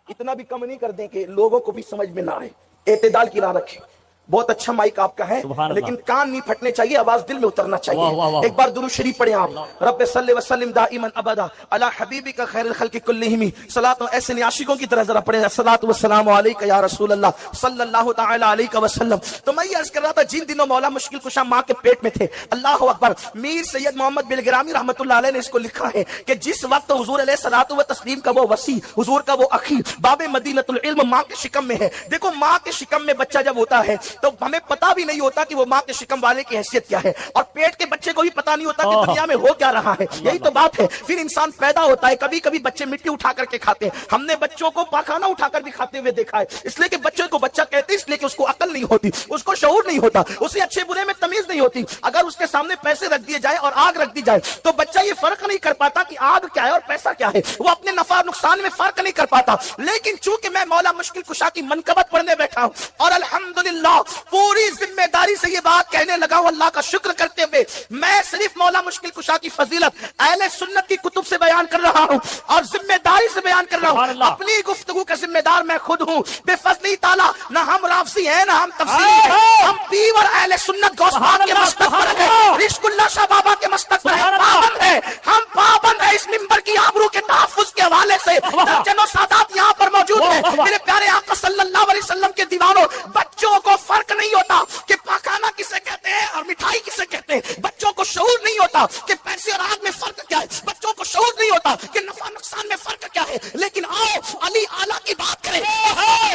اتنا بھی کم نہیں کر دیں کہ لوگوں کو بھی سمجھ میں نہ آئے۔ اعتدال کی راہ رکھیں۔ بہت اچھا مائک آپ کا ہے، لیکن کان نہیں پھٹنے چاہیے، آواز دل میں اترنا چاہیے۔ ایک بار درود شریف پڑھیں آپ، رب صلی وسلم دائما ابدا علی حبیبک خیر الخلق کلہم، صلاۃ ایسے عاشقوں کی طرح ذرا پڑھیں، الصلاۃ والسلام علیک یا رسول اللہ صلی اللہ تعالی علیہ وسلم۔ تو میں یہ عرض کر رہا تھا، جن دنوں مولا مشکل کشا ماں کے پیٹ میں تھے، اللہ اکبر، میر سید محمد بلگرامی رحمت اللہ علیہ نے اس کو لکھا ہے کہ جس وقت حضور علیہ الصلوۃ و تسلیم کا وہ وسیع، حضور کا وہ اخی، باب مدینۃ العلم ماں کے شکم میں ہے۔ دیکھو ماں کے شکم میں بچہ جب ہوتا ہے تو ہمیں پتہ بھی نہیں ہوتا کہ وہ ماں کے شکم والے کی حیثیت کیا ہے، اور پیٹ کے بچے کو بھی پتہ نہیں ہوتا کہ دنیا میں ہو کیا رہا ہے۔ یہی تو بات ہے، پھر انسان پیدا ہوتا ہے، کبھی کبھی بچے مٹی اٹھا کر کے کھاتے ہیں، ہم نے بچوں کو پاخانہ اٹھا کر بھی کھاتے ہوئے دیکھا ہے، اس لیے کہ بچے کو بچہ کہتے ہیں، اس لیے کہ اس کو عقل نہیں ہوتی، اس کو شعور نہیں ہوتا، اسے اچھے برے میں تمیز نہیں ہوتی۔ اگر اس کے سامنے پیسے رکھ دیے جائے اور آگ رکھ دی جائے تو بچہ یہ فرق نہیں کر پاتا کہ آگ کیا ہے اور پیسہ کیا ہے، وہ اپنے نفع نقصان میں فرق نہیں کر پاتا۔ لیکن چونکہ میں مولا مشکل کشا کی منقبت پڑھنے بیٹھا ہوں اور الحمدللہ پوری ذمہ داری سے یہ بات کہنے لگا ہوں اللہ کا شکر کرتے ہوئے، میں صرف مولا مشکل کشا کی فضیلت اہل سنت کی کتب سے بیان کر رہا ہوں اور ذمہ داری سے بیان کر رہا ہوں، اپنی گفتگو کا ذمہ دار میں خود ہوں، بے فضلی تعالیٰ نہ ہم رافضی ہیں نہ ہم تفسیری ہیں، ہم پیور اہل سنت غوث پاک کے مستق پر ہیں، رشک اللہ شاہ بابا کے مستق پر ہیں، پابند ہیں، ہم پابند ہیں اس منبر کی آبرو کے تحفظ کے حوالے سے، درجنوں سادات یہاں پر موجود ہیں، میرے پیارے آقا صلی اللہ علیہ وسلم کے دیوانوں، بچوں کو فرق نہیں ہوتا کہ پاکانہ کسے کہتے ہیں اور مٹھائی کسے کہتے ہیں، بچوں کو شعور نہیں ہوتا کہ پیسے اور آگ میں فرق کیا ہے، بچوں کو شعور نہیں ہوتا کہ نفع نقصان میں فرق کیا ہے، لیکن آؤ علی اعلیٰ کی بات کریں،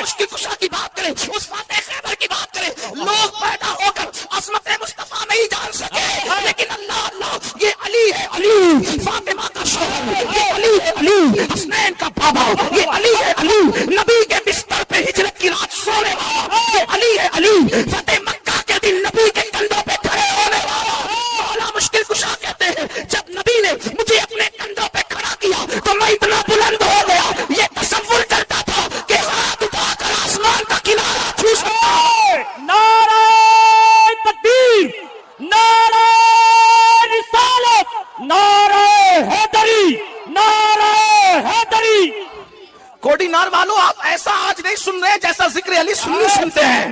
مشکل کشا کی بات کریں، اس فاتح خیبر کی بات کریں، لوگ پیدا ہو کر عظمت مصطفیٰ نہیں جان سکے، لیکن اللہ اللہ یہ علی ہے، علی فاطمہ کا شوہر، یہ علی ہے، علی حسنین کا بابا، یہ علی ہے، علی نبی کے بستر پہ ہجرت کی رات سونے والا، یہ علی ہے، علی فتح مکہ کے دن نبی کے کندھوں پہ کھڑے ہونے والا، مولا مشکل کشا کہتے ہیں جب نبی نے مجھے اپنے کندھوں پہ کھڑا کیا تو میں اتنا بلند ہو گیا، یہ تصور کرتا تھا کہ ہاتھ اٹھا کر آسمان کا کنارہ چھو سکتا ہے۔ نعرہ تکبیر، نعرہ رسالت، نعرہ حیدری، نعرہ حیدری۔ کوڈینار والو آپ ایسا آج نہیں سن رہے جیسا ذکر علی سنی سنتے ہیں،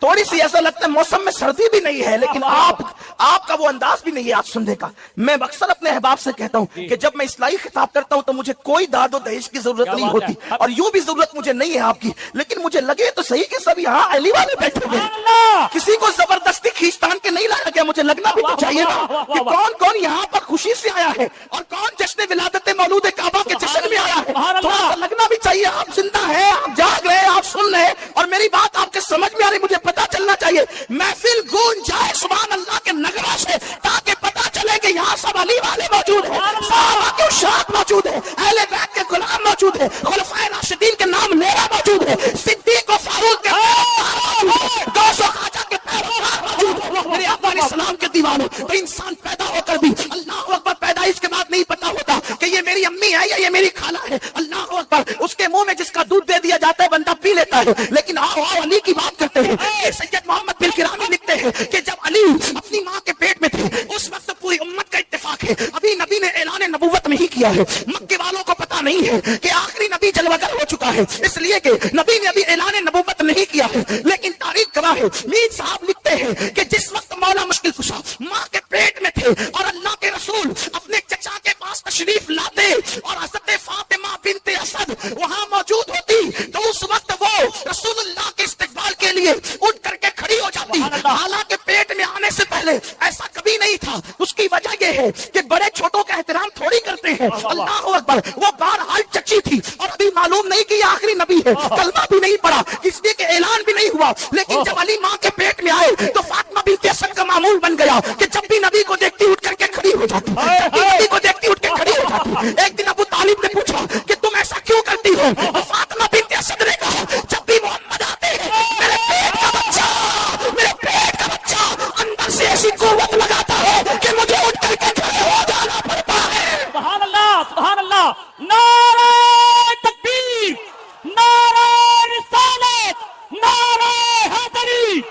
تھوڑی سی ایسا لگتا ہے موسم میں سردی بھی نہیں ہے لیکن آپ کا وہ انداز بھی نہیں ہے آج سننے کا۔ میں اکثر اپنے احباب سے کہتا ہوں کہ جب میں اصلاحی خطاب کرتا ہوں تو مجھے کوئی داد و دہیش کی ضرورت نہیں ہوتی اور یوں بھی ضرورت مجھے نہیں ہے آپ کی، لیکن مجھے لگے تو صحیح کہ سب یہاں علی والے بیٹھے ہوئے ہیں، کسی کو زبردستی کھینچتان کے نہیں لایا گیا، مجھے لگنا بھی تو چاہیے نا کہ کون کون یہاں پر خوشی سے آیا ہے اور کون جشن ولادت مولود کعبہ کے جشن میں آیا ہے، تھوڑا سا لگنا بھی چاہیے آپ زندہ ہیں، آپ جاگ رہے ہیں، آپ سن رہے ہیں اور میری بات آپ کے سمجھ میں آ رہی، مجھے پتا چلنا چاہیے، محفل گونج جائے سبحان اللہ کے نغمہ سے تاکہ پتا چلے کہ یہاں سب علی والے موجود ہیں، صحابہ کے اشاعت موجود ہیں، اہل بیت کے غلام موجود ہیں، خلفائے راشدین کے نام لیرا موجود ہے، صدیق و فاروق کے غوث و خواجہ کے پیروکار موجود ہیں، میرے آقا علیہ السلام کے دیوانوں، تو انسان پیدا ہو کر بھی اللہ اکبر پیدائش کے بعد نہیں پتا ہوتا کہ یہ میری امی ہے یا یہ میری خالہ ہے، اللہ اکبر اس کے منہ میں جس کا دودھ دے دیا جاتا ہے بندہ پی لیتا ہے، لیکن آؤ علی کی بات کرتے ہیں۔ سید محمد بن کرامی لکھتے ہیں کہ جب علی اپنی ماں کے پیٹ میں تھے اس وقت پوری امت کا اتفاق ہے ابھی نبی نے اعلان نبوت نہیں کیا ہے، مکے والوں کو پتا نہیں ہے کہ آخری نبی جلوہ گر ہو چکا ہے، اس لیے کہ نبی نے ابھی اعلان نبوت نہیں کیا ہے، لیکن تاریخ گواہ ہے، میر صاحب لکھتے ہیں کہ جس وقت مولا مشکل کشا ماں کے پیٹ میں تھے اور اللہ کے رسول اپنے چچا کے پاس تشریف لاتے اور حضرت فاطمہ بنت اسد وہاں موجود ہوتی تو اس وقت وہ رسول اللہ کے استقبال کے لیے اٹھ کر کے کھڑی ہو جاتی، حالانکہ پیٹ میں آنے سے پہلے ایسا کبھی نہیں تھا۔ اس کی وجہ یہ ہے کہ بڑے چھوٹوں کا احترام تھوڑی کرتے ہیں، اللہ اکبر، وہ بہرحال چچی تھی اور ابھی معلوم نہیں کہ یہ آخری نبی ہے، کلمہ بھی نہیں پڑا، اس لیے کہ اعلان بھی نہیں ہوا، لیکن جب علی ماں کے پیٹ میں آئے تو فاطمہ بنت اسد کا معمول بن گیا کہ جب بھی نبی کو دیکھتی اٹھ کر کے کھڑی ہو جاتی، جب بھی نبی کو دیکھتی اٹھ کے کھڑی ہو جاتی۔ ایک دن ابو طالب نے پوچھا کہ تم ایسا کیوں کرتی ہو؟ فاطمہ بنت اسد نے کہا جب بھی محمد آتے ہیں میرے پیٹ کا بچہ اندر سے ایسی قوت لگاتا ہے کہ مجھے اٹھ کر کے کھڑے ہو جانا پڑتا ہے۔ سبحان اللہ، سبحان اللہ، نعرہ تکبیر، نعرہ رسالت، نعرہ حیدری۔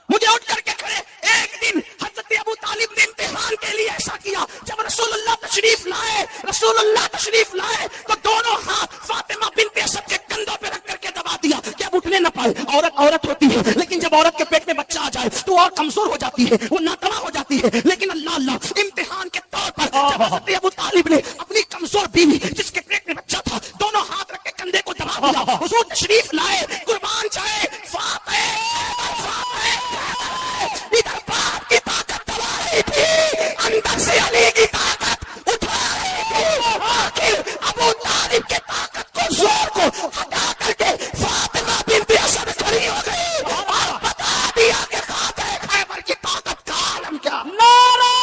مجھے اٹھ کر کے کھڑے، ایک دن حضرت ابو طالب نے امتحان کے لیے ایسا کیا، جب رسول اللہ تشریف لائے تو دونوں ہاتھ فاطمہ بنت اسد کے کندھوں پہ رکھ کر کے دبا دیا کہ اب اٹھنے نہ پائے، عورت ہوتی ہے لیکن جب عورت کے پیٹ میں بچہ آ جائے تو اور کمزور ہو جاتی ہے، وہ ناتواں ہو جاتی ہے، لیکن اللہ امتحان کے طور پر جب حضرت ابو طالب نے اپنی کمزور بیوی جس کے پیٹ میں بچہ تھا دونوں ہاتھ رکھ کے کندھے کو دبا دیا، حضور تشریف لائے، قربان جائے فاطمہ، ادھر باپ کی طاقت دبا رہی تھی، اندر سے علی کی طاقت اٹھا رہی تھی، آخر ابو طالب کے طاقت کو زور کو ہٹا کر کے فاطمہ بنت اسد کھڑی ہو گئی اور بتا دیا کہ خاتون خیبر کی طاقت کا عالم کیا۔ نعرہ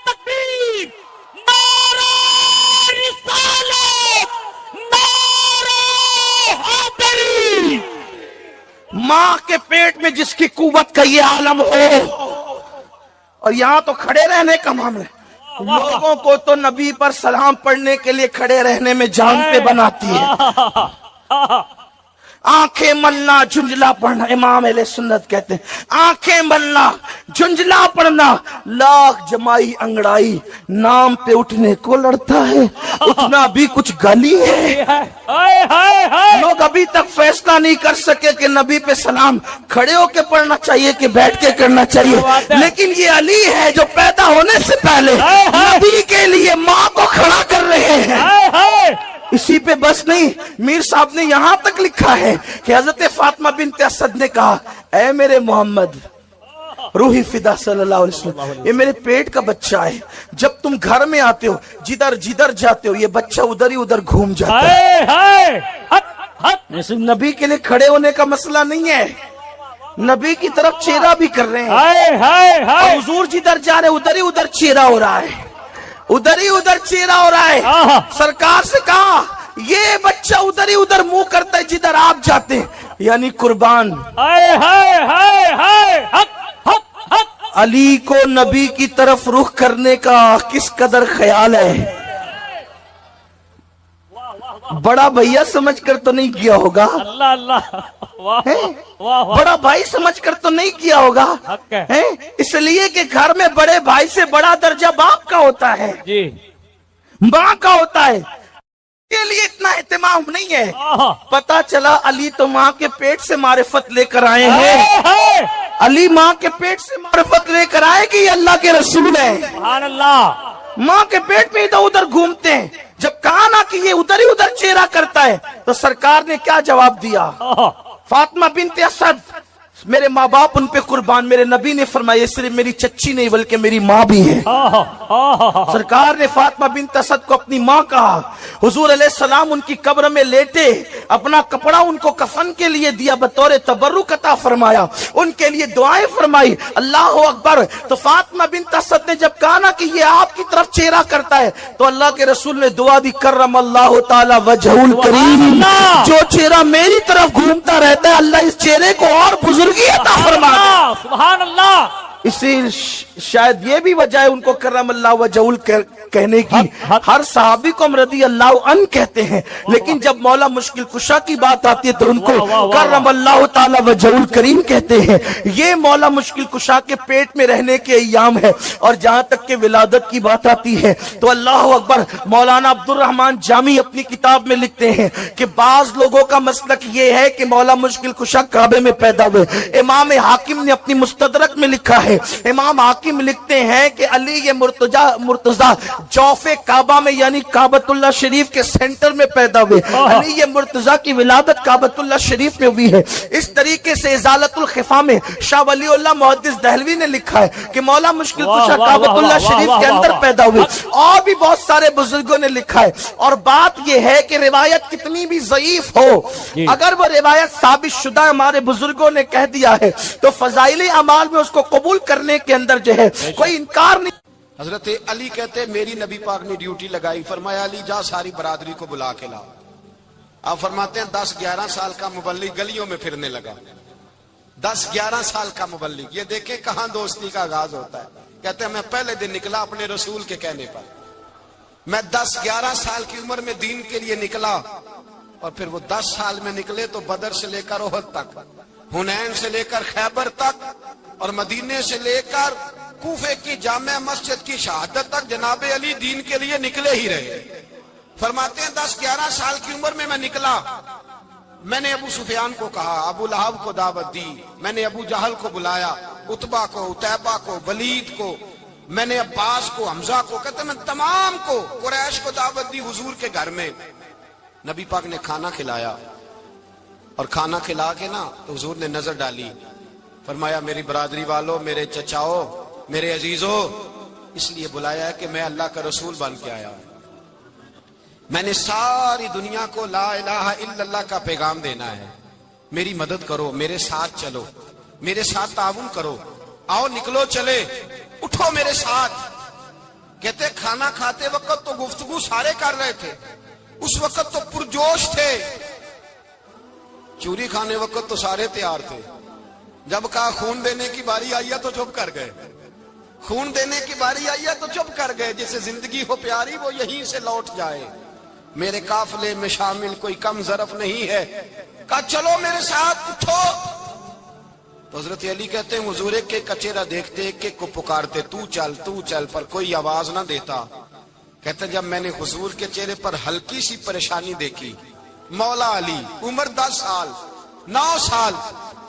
تکبیر، نعرہ رسالت، نعرہ حیدری۔ ماں کے پیٹ میں جس کی قوت کا یہ عالم ہو، اور یہاں تو کھڑے رہنے کا معاملہ ہے، لوگوں کو تو نبی پر سلام پڑھنے کے لیے کھڑے رہنے میں جان پہ بناتی ہے۔ آنکھیں ملنا جھنجلا پڑھنا، امام اہل سنت کہتے ہیں آنکھیں ملنا جھنجلا پڑھنا لاکھ جمائی انگڑائی نام پہ اٹھنے کو لڑتا ہے، اٹھنا بھی کچھ گالی ہے۔ ہائے ہائے ہائے لوگ ابھی تک فیصلہ نہیں کر سکے کہ نبی پہ سلام کھڑے ہو کے پڑھنا چاہیے کہ بیٹھ کے کرنا چاہیے، لیکن یہ علی ہے جو پیدا ہونے سے پہلے نبی کے لیے ماں کو کھڑا کر رہے ہیں۔ ہائے ہائے اسی پہ بس نہیں، میر صاحب نے یہاں تک لکھا ہے کہ حضرت فاطمہ بنت اسد نے کہا اے میرے محمد روحی فدا صلی اللہ علیہ وسلم، یہ میرے پیٹ کا بچہ ہے، جب تم گھر میں آتے ہو جدھر جدھر جاتے ہو یہ بچہ ادھر ہی ادھر گھوم جاتا ہے۔ ہائے ہائے حق حق صرف نبی کے لیے کھڑے ہونے کا مسئلہ نہیں ہے، نبی کی طرف چہرہ بھی کر رہے ہیں، ہائے ہائے اور ہائے حضور جدھر جا رہے ادھر ہی ادھر چہرہ ہو رہا ہے، ادھر ہی ادھر چہرہ ہو رہا ہے۔ آہا۔ سرکار سے کہا یہ بچہ ادھر ہی ادھر منہ کرتا ہے جدھر آپ جاتے ہیں، یعنی قربان ہائے ہائے ہائے ہائے حق حق حق علی کو نبی کی طرف رخ کرنے کا کس قدر خیال ہے۔ بڑا بھیا سمجھ کر تو نہیں کیا ہوگا، اللہ اللہ واہ ہیں؟ واہ واہ بڑا بھائی سمجھ کر تو نہیں کیا ہوگا، حق ہے۔ ہیں؟ اس لیے کہ گھر میں بڑے بھائی سے بڑا درجہ باپ کا ہوتا ہے، جی ماں کا ہوتا ہے، کے لیے اتنا اہتمام نہیں ہے۔ آہا۔ پتا چلا علی تو ماں کے پیٹ سے معرفت لے کر آئے ہیں، ہائے ہائے علی ماں کے پیٹ سے معرفت لے کر آئے کہ یہ اللہ کے رسول ہیں، سبحان اللہ ماں کے پیٹ میں ادھر ادھر گھومتے ہیں۔ جب کہا نا کہ یہ ادھر ہی ادھر چہرہ کرتا ہے تو سرکار نے کیا جواب دیا؟ آہا۔ فاطمہ بنت اسد میرے ماں باپ ان پہ قربان، میرے نبی نے فرمایا صرف میری چچی نہیں بلکہ میری ماں بھی ہے۔ آہا آہا سرکار نے فاطمہ بنت اسد کو اپنی ماں کہا، حضور علیہ السلام ان کی قبر میں لیٹے، اپنا کپڑا ان کو کفن کے لیے دیا، بطور تبرک عطا فرمایا، ان کے لیے دعائیں فرمائی، اللہ اکبر۔ تو فاطمہ بنت اسد نے جب کہا نا کہ یہ آپ کی طرف چہرہ کرتا ہے تو اللہ کے رسول نے دعا دی، کرم اللہ تعالی وجہ الکریم، اللہ۔ جو چہرہ میری طرف گھومتا رہتا ہے اللہ اس چہرے کو اور بزرگی عطا فرما دے۔ سبحان اللہ اسی شاید یہ بھی وجہ ہے ان کو کرم اللہ وجہ کہنے کی۔ ہر صحابی کو ہم رضی اللہ عنہ کہتے ہیں، لیکن جب مولا مشکل کشا کی بات آتی ہے تو ان کو کرم اللہ تعالی وجہ الکریم کہتے ہیں۔ یہ مولا مشکل کشا کے پیٹ میں رہنے کے ایام ہے، اور جہاں تک کہ ولادت کی بات آتی ہے تو اللہ اکبر، مولانا عبد الرحمن جامی اپنی کتاب میں لکھتے ہیں کہ بعض لوگوں کا مسلک یہ ہے کہ مولا مشکل کشا کعبے میں پیدا ہوئے۔ امام حاکم نے اپنی مستدرک میں لکھا ہے، امام حاکم لکھتے ہیں کہ علی یہ مرتضی جوف کعبہ میں یعنی کعبۃ اللہ شریف کے سینٹر میں پیدا ہوئے، علی یہ مرتضی کی ولادت کعبۃ اللہ شریف میں ہوئی ہے۔ اس طریقے سے ازالت الخفا میں شاہ ولی اللہ محدث دہلوی نے لکھا ہے کہ مولا مشکل کشا کعبۃ اللہ شریف کے اندر پیدا ہوئے، اور بھی بہت سارے بزرگوں نے لکھا ہے۔ اور بات یہ ہے کہ روایت کتنی بھی ضعیف ہو، اگر وہ روایت ثابت شدہ ہمارے بزرگوں نے کہہ دیا ہے تو فضائل اعمال میں اس کو قبول کرنے کے اندر جو ہے کوئی انکار نہیں۔ حضرت علی کہتے میری نبی پاک نے ڈیوٹی لگائی، فرمایا علی جا ساری برادری کو بلا کے لا۔ آپ فرماتے ہیں 10-11 سال کا مبلغ گلیوں میں پھرنے لگا، 10-11 سال کا مبلغ، یہ دیکھیں کہاں دوستی کا آغاز ہوتا ہے۔ کہتے ہیں میں پہلے دن نکلا اپنے رسول کے کہنے پر، میں 10-11 سال کی عمر میں دین کے لیے نکلا، اور پھر وہ 10 سال میں نکلے تو بدر سے لے کر احد تک، حنین سے لے کر خیبر تک، اور مدینے سے لے کر کوفے کی جامع مسجد کی شہادت تک جناب علی دین کے لیے نکلے ہی رہے۔ فرماتے ہیں 10-11 سال کی عمر میں میں نکلا، میں نے ابو سفیان کو کہا، ابو لہب کو دعوت دی، میں نے ابو جہل کو بلایا، عتبہ کو، عتیبہ کو، ولید کو، میں نے عباس کو، حمزہ کو، کہتے میں تمام کو، قریش کو دعوت دی حضور کے گھر میں۔ نبی پاک نے کھانا کھلایا، اور کھانا کھلا کے نا تو حضور نے نظر ڈالی، فرمایا میری برادری والوں، میرے چچاؤ، میرے عزیزوں، اس لیے بلایا ہے کہ میں اللہ کا رسول بن کے آیا ہوں، میں نے ساری دنیا کو لا الہ الا اللہ کا پیغام دینا ہے، میری مدد کرو، میرے ساتھ چلو، میرے ساتھ تعاون کرو، آؤ نکلو چلے، اٹھو میرے ساتھ۔ کہتے کھانا کھاتے وقت تو گفتگو سارے کر رہے تھے، اس وقت تو پرجوش تھے، چوری کھانے وقت تو سارے تیار تھے، جب کہا خون دینے کی باری آئی ہے تو چپ کر گئے، خون دینے کی باری آئی ہے تو چپ کر گئے، جسے زندگی ہو پیاری وہ یہیں سے لوٹ جائے، میرے قافلے میں شامل کوئی کم ظرف نہیں ہے. کہا چلو میرے ساتھ اٹھو. تو حضرت علی کہتے ہیں حضور ایک کا چہرہ دیکھتے ایک کو پکارتے تو چل پر کوئی آواز نہ دیتا. کہتے ہیں جب میں نے حضور کے چہرے پر ہلکی سی پریشانی دیکھی, مولا علی عمر 10 سال 9 سال,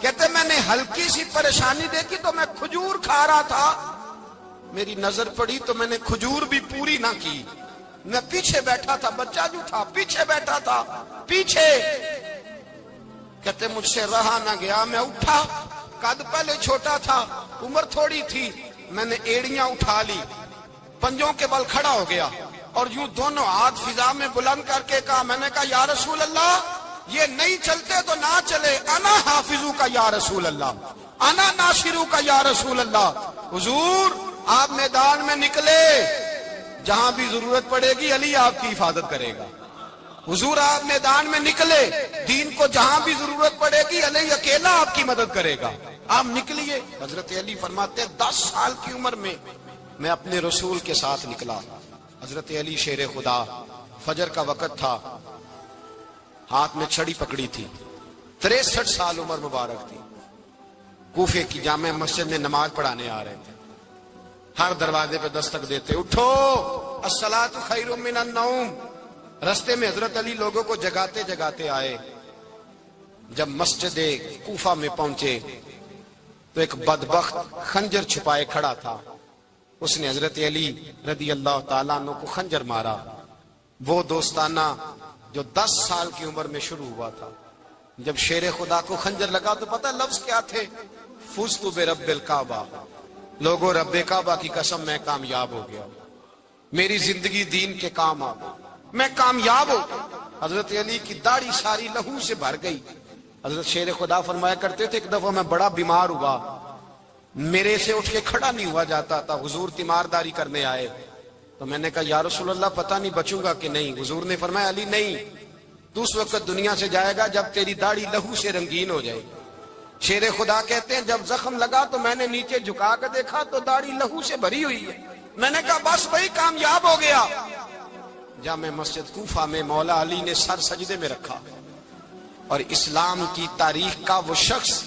کہتے میں نے ہلکی سی پریشانی دیکھی تو میں کھجور کھا رہا تھا, میری نظر پڑی تو میں نے کھجور بھی پوری نہ کی. میں پیچھے بیٹھا تھا, بچہ جو تھا پیچھے بیٹھا تھا پیچھے. کہتے مجھ سے رہا نہ گیا, میں اٹھا. قد پہلے چھوٹا تھا, عمر تھوڑی تھی, میں نے ایڑیاں اٹھا لی, پنجوں کے بل کھڑا ہو گیا اور یوں دونوں ہاتھ فضا میں بلند کر کے کہا, میں نے کہا یا رسول اللہ یہ نہیں چلتے تو نہ چلے, انا حافظو کا یا رسول اللہ, انا ناصرو کا یا رسول اللہ. حضور آپ میدان میں نکلے, جہاں بھی ضرورت پڑے گی علی آپ کی حفاظت کرے گا. حضور آپ میدان میں نکلے, دین کو جہاں بھی ضرورت پڑے گی علی اکیلا آپ کی مدد کرے گا. آپ نکلیے. حضرت علی فرماتے 10 سال کی عمر میں اپنے رسول کے ساتھ نکلا. حضرت علی شیر خدا, فجر کا وقت تھا, ہاتھ میں چھڑی پکڑی تھی, 63 سال عمر مبارک تھی. کوفے کی جامع مسجد میں نماز پڑھانے آ رہے تھے. ہر دروازے پہ دستک دیتے, اٹھو الصلاۃ خیر من النوم. رستے میں حضرت علی لوگوں کو جگاتے جگاتے آئے. جب مسجد کوفہ میں پہنچے تو ایک بدبخت خنجر چھپائے کھڑا تھا. اس نے حضرت علی رضی اللہ تعالیٰ عنہ کو خنجر مارا. وہ دوستانہ جو 10 سال کی عمر میں شروع ہوا تھا. جب شیر خدا کو خنجر لگا تو پتہ لفظ کیا تھے, فزت برب الکعبہ. لوگوں رب کعبہ کی قسم میں کامیاب ہو گیا, میری زندگی دین کے کام آ گئی, میں کامیاب ہو گیا. حضرت علی کی داڑھی ساری لہو سے بھر گئی. حضرت شیر خدا فرمایا کرتے تھے ایک دفعہ میں بڑا بیمار ہوا, میرے سے اٹھ کے کھڑا نہیں ہوا جاتا تھا. حضور تیمارداری کرنے آئے تو میں نے کہا یا رسول اللہ پتہ نہیں بچوں گا کہ نہیں. حضور نے فرمایا علی نہیں, تو اس وقت دنیا سے جائے گا جب تیری داڑھی لہو سے رنگین ہو جائے. شیر خدا کہتے ہیں جب زخم لگا تو میں نے نیچے جھکا کر دیکھا تو داڑھی لہو سے بھری ہوئی ہے. میں نے کہا بس وہی کامیاب ہو گیا. جامع مسجد کوفہ میں مولا علی نے سر سجدے میں رکھا اور اسلام کی تاریخ کا وہ شخص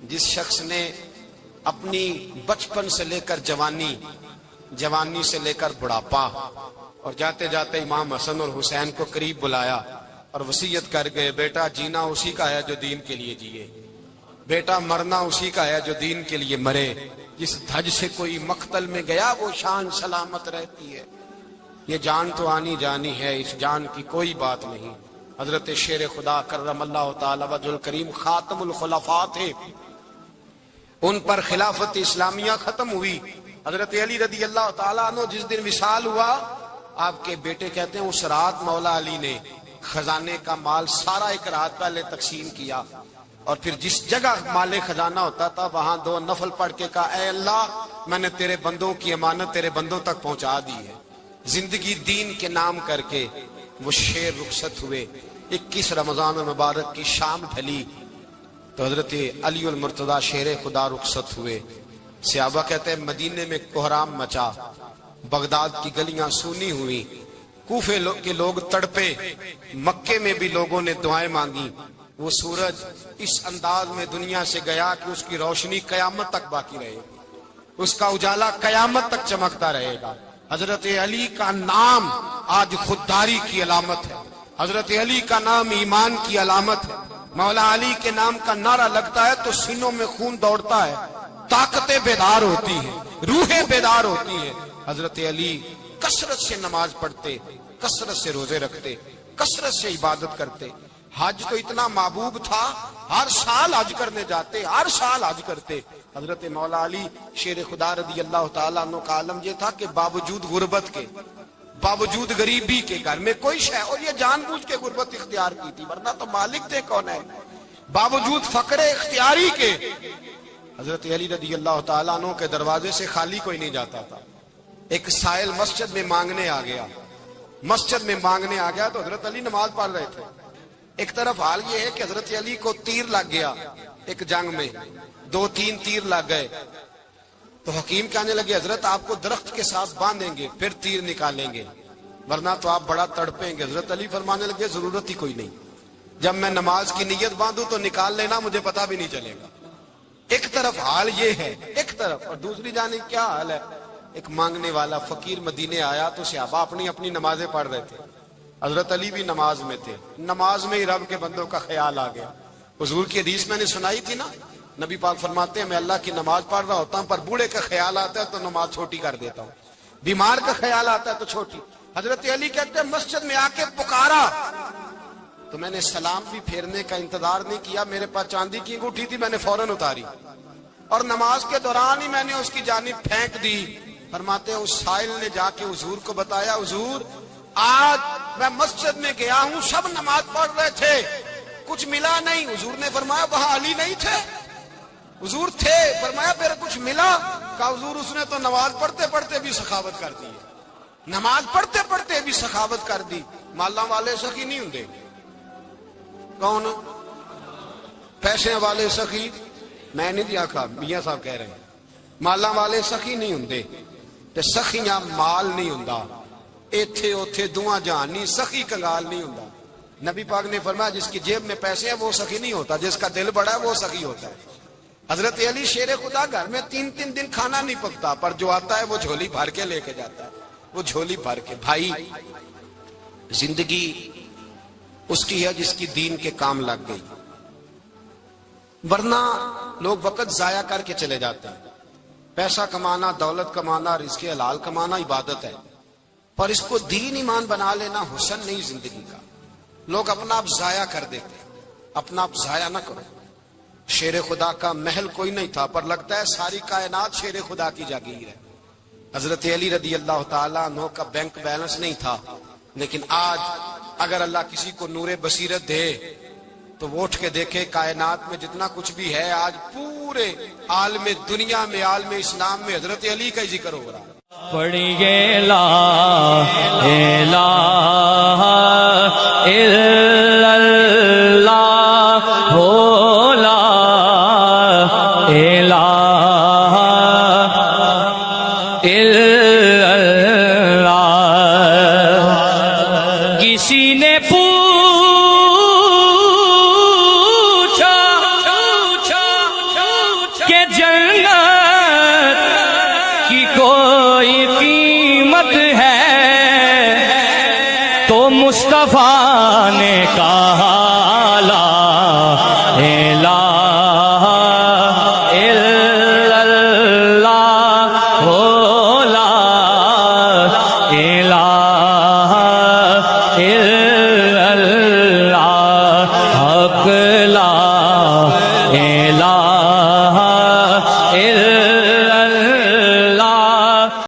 جس شخص نے اپنی بچپن سے لے کر جوانی سے لے کر بڑھاپا اور جاتے جاتے امام حسن اور حسین کو قریب بلایا اور وصیت کر گئے, بیٹا جینا اسی کا ہے جو دین کے لیے جیے, بیٹا مرنا اسی کا ہے جو دین کے لیے مرے. جس دھج سے کوئی مقتل میں گیا وہ شان سلامت رہتی ہے. یہ جان تو آنی جانی ہے, اس جان کی کوئی بات نہیں. حضرت شیر خدا کرم اللہ تعالی وجہ الکریم خاتم الخلفاء تھے, ان پر خلافت اسلامیہ ختم ہوئی. حضرت علی رضی اللہ تعالیٰ عنہ جس دن وصال ہوا, آپ کے بیٹے کہتے ہیں اس رات مولا علی نے خزانے کا مال سارا ایک رات پہلے تقسیم کیا اور پھر جس جگہ مال خزانہ ہوتا تھا وہاں 2 نفل پڑھ کے کہا اے اللہ میں نے تیرے بندوں کی امانت تیرے بندوں تک پہنچا دی ہے. زندگی دین کے نام کر کے وہ شیر رخصت ہوئے. 21 رمضان المبارک کی شام ڈھلی تو حضرت علی المرتضی شیر خدا رخصت ہوئے. صحابہ کہتے ہیں مدینے میں کوہرام مچا, بغداد کی گلیاں سونی ہوئی, کوفے کے لوگ تڑپے, مکے میں بھی لوگوں نے دعائیں مانگی. وہ سورج اس انداز میں دنیا سے گیا کہ اس کی روشنی قیامت تک باقی رہے گی, اس کا اجالا قیامت تک چمکتا رہے گا. حضرت علی کا نام آج خودداری کی علامت ہے, حضرت علی کا نام ایمان کی علامت ہے. مولا علی کے نام کا نعرہ لگتا ہے تو سینوں میں خون دوڑتا ہے, طاقتیں بیدار ہوتی ہیں, روحیں بیدار ہوتی ہیں. حضرت علی کثرت سے نماز پڑھتے, کثرت سے روزے رکھتے, کثرت سے عبادت کرتے. حج تو اتنا محبوب تھا, ہر سال حج کرنے جاتے, ہر سال حج کرتے. حضرت مولا علی شیر خدا رضی اللہ تعالیٰ عنہ کا عالم یہ تھا کہ باوجود غربت کے, باوجود غریبی کے, گھر میں کوئی شے, اور یہ جان بوجھ کے غربت اختیار کی تھی ورنہ تو مالک تھے کون ہے, باوجود فقر اختیاری کے حضرت علی رضی اللہ تعالیٰ عنہ کے دروازے سے خالی کوئی نہیں جاتا تھا. ایک سائل مسجد میں مانگنے آ گیا, مسجد میں مانگنے آ گیا تو حضرت علی نماز پڑھ رہے تھے. ایک طرف حال یہ ہے کہ حضرت علی کو تیر لگ گیا ایک جنگ میں, 2-3 تیر لگ گئے تو حکیم کہنے لگے حضرت آپ کو درخت کے ساتھ باندھیں گے پھر تیر نکالیں گے. ورنہ تو آپ بڑا تڑپیں گے. حضرت علی فرمانے لگے ضرورت ہی کوئی نہیں, جب میں نماز کی نیت باندھوں تو نکال لینا, مجھے پتا بھی نہیں چلے گا. ایک طرف حال یہ ہے, ایک طرف, اور دوسری جانب کیا حال ہے. ایک مانگنے والا فقیر مدینے آیا تو صحابہ اپنی اپنی نمازیں پڑھ رہے تھے, حضرت علی بھی نماز میں تھے. نماز میں ہی رب کے بندوں کا خیال آ گیا. حضور کی حدیث میں نے سنائی تھی نا, نبی پاک فرماتے ہیں میں اللہ کی نماز پڑھ رہا ہوتا ہوں, پر بوڑھے کا خیال آتا ہے تو نماز چھوٹی کر دیتا ہوں, بیمار کا خیال آتا ہے تو چھوٹی. حضرت علی کہتے ہیں مسجد میں آ کے پکارا تو میں نے سلام بھی پھیرنے کا انتظار نہیں کیا, میرے پاس چاندی کی انگوٹھی تھی, میں نے فوراً اتاری اور نماز کے دوران ہی میں نے اس کی جانب پھینک دی. فرماتے ہیں اس سائل نے جا کے حضور کو بتایا, حضور آج میں مسجد میں گیا ہوں, سب نماز پڑھ رہے تھے, کچھ ملا نہیں. حضور نے فرمایا وہاں علی نہیں تھے؟ حضور تھے. فرمایا پھر کچھ ملا؟ کہا حضور اس نے تو نماز پڑھتے پڑھتے بھی سخاوت کر دی, نماز پڑھتے پڑھتے بھی سخاوت کر دی. مالاں والے سخی نہیں ہوندے. کون؟ پیسے والے سخی میں نہیں دیا کہا, میاں صاحب کہہ رہے ہیں مالاں والے سخی نہیں ہوندے, تے سخیاں مال نہیں ہوندا. ایتھے اوتھے دعا جہان نہیں, سخی کنگال نہیں ہوندا. نبی پاک نے فرمایا جس کی جیب میں پیسے ہیں وہ سخی نہیں ہوتا, جس کا دل بڑا ہے وہ سخی ہوتا ہے. حضرت علی شیر خدا گھر میں 3 دن کھانا نہیں پکتا, پر جو آتا ہے وہ جھولی بھر کے لے کے جاتا ہے, وہ جھولی بھر کے. بھائی زندگی اس کی ہے جس کی دین کے کام لگ گئی, ورنہ لوگ وقت ضائع کر کے چلے جاتے ہیں. پیسہ کمانا, دولت کمانا, رزق حلال کمانا عبادت ہے, پر اس کو دین ایمان بنا لینا حسن نہیں زندگی کا. لوگ اپنا آپ ضائع کر دیتے, اپنا آپ ضائع نہ کرو. شیر خدا کا محل کوئی نہیں تھا, پر لگتا ہے ساری کائنات شیر خدا کی جاگیر ہے. حضرت علی رضی اللہ تعالیٰ عنہ کا بینک بیلنس نہیں تھا, لیکن آج اگر اللہ کسی کو نور بصیرت دے تو وہ اٹھ کے دیکھے کائنات میں جتنا کچھ بھی ہے, آج پورے عالم دنیا میں, عالم اسلام میں حضرت علی کا ہی ذکر ہو رہا ہے. پڑھیے لا الہ الا اللہ ہو, لا الہ الا اللہ. کسی نے کہ جنت کی کوئی قیمت ہے, تو مصطفیٰ نے کہا لا الہ الا اللہ ہو, لا الہ الا اللہ حق, لا الہ الا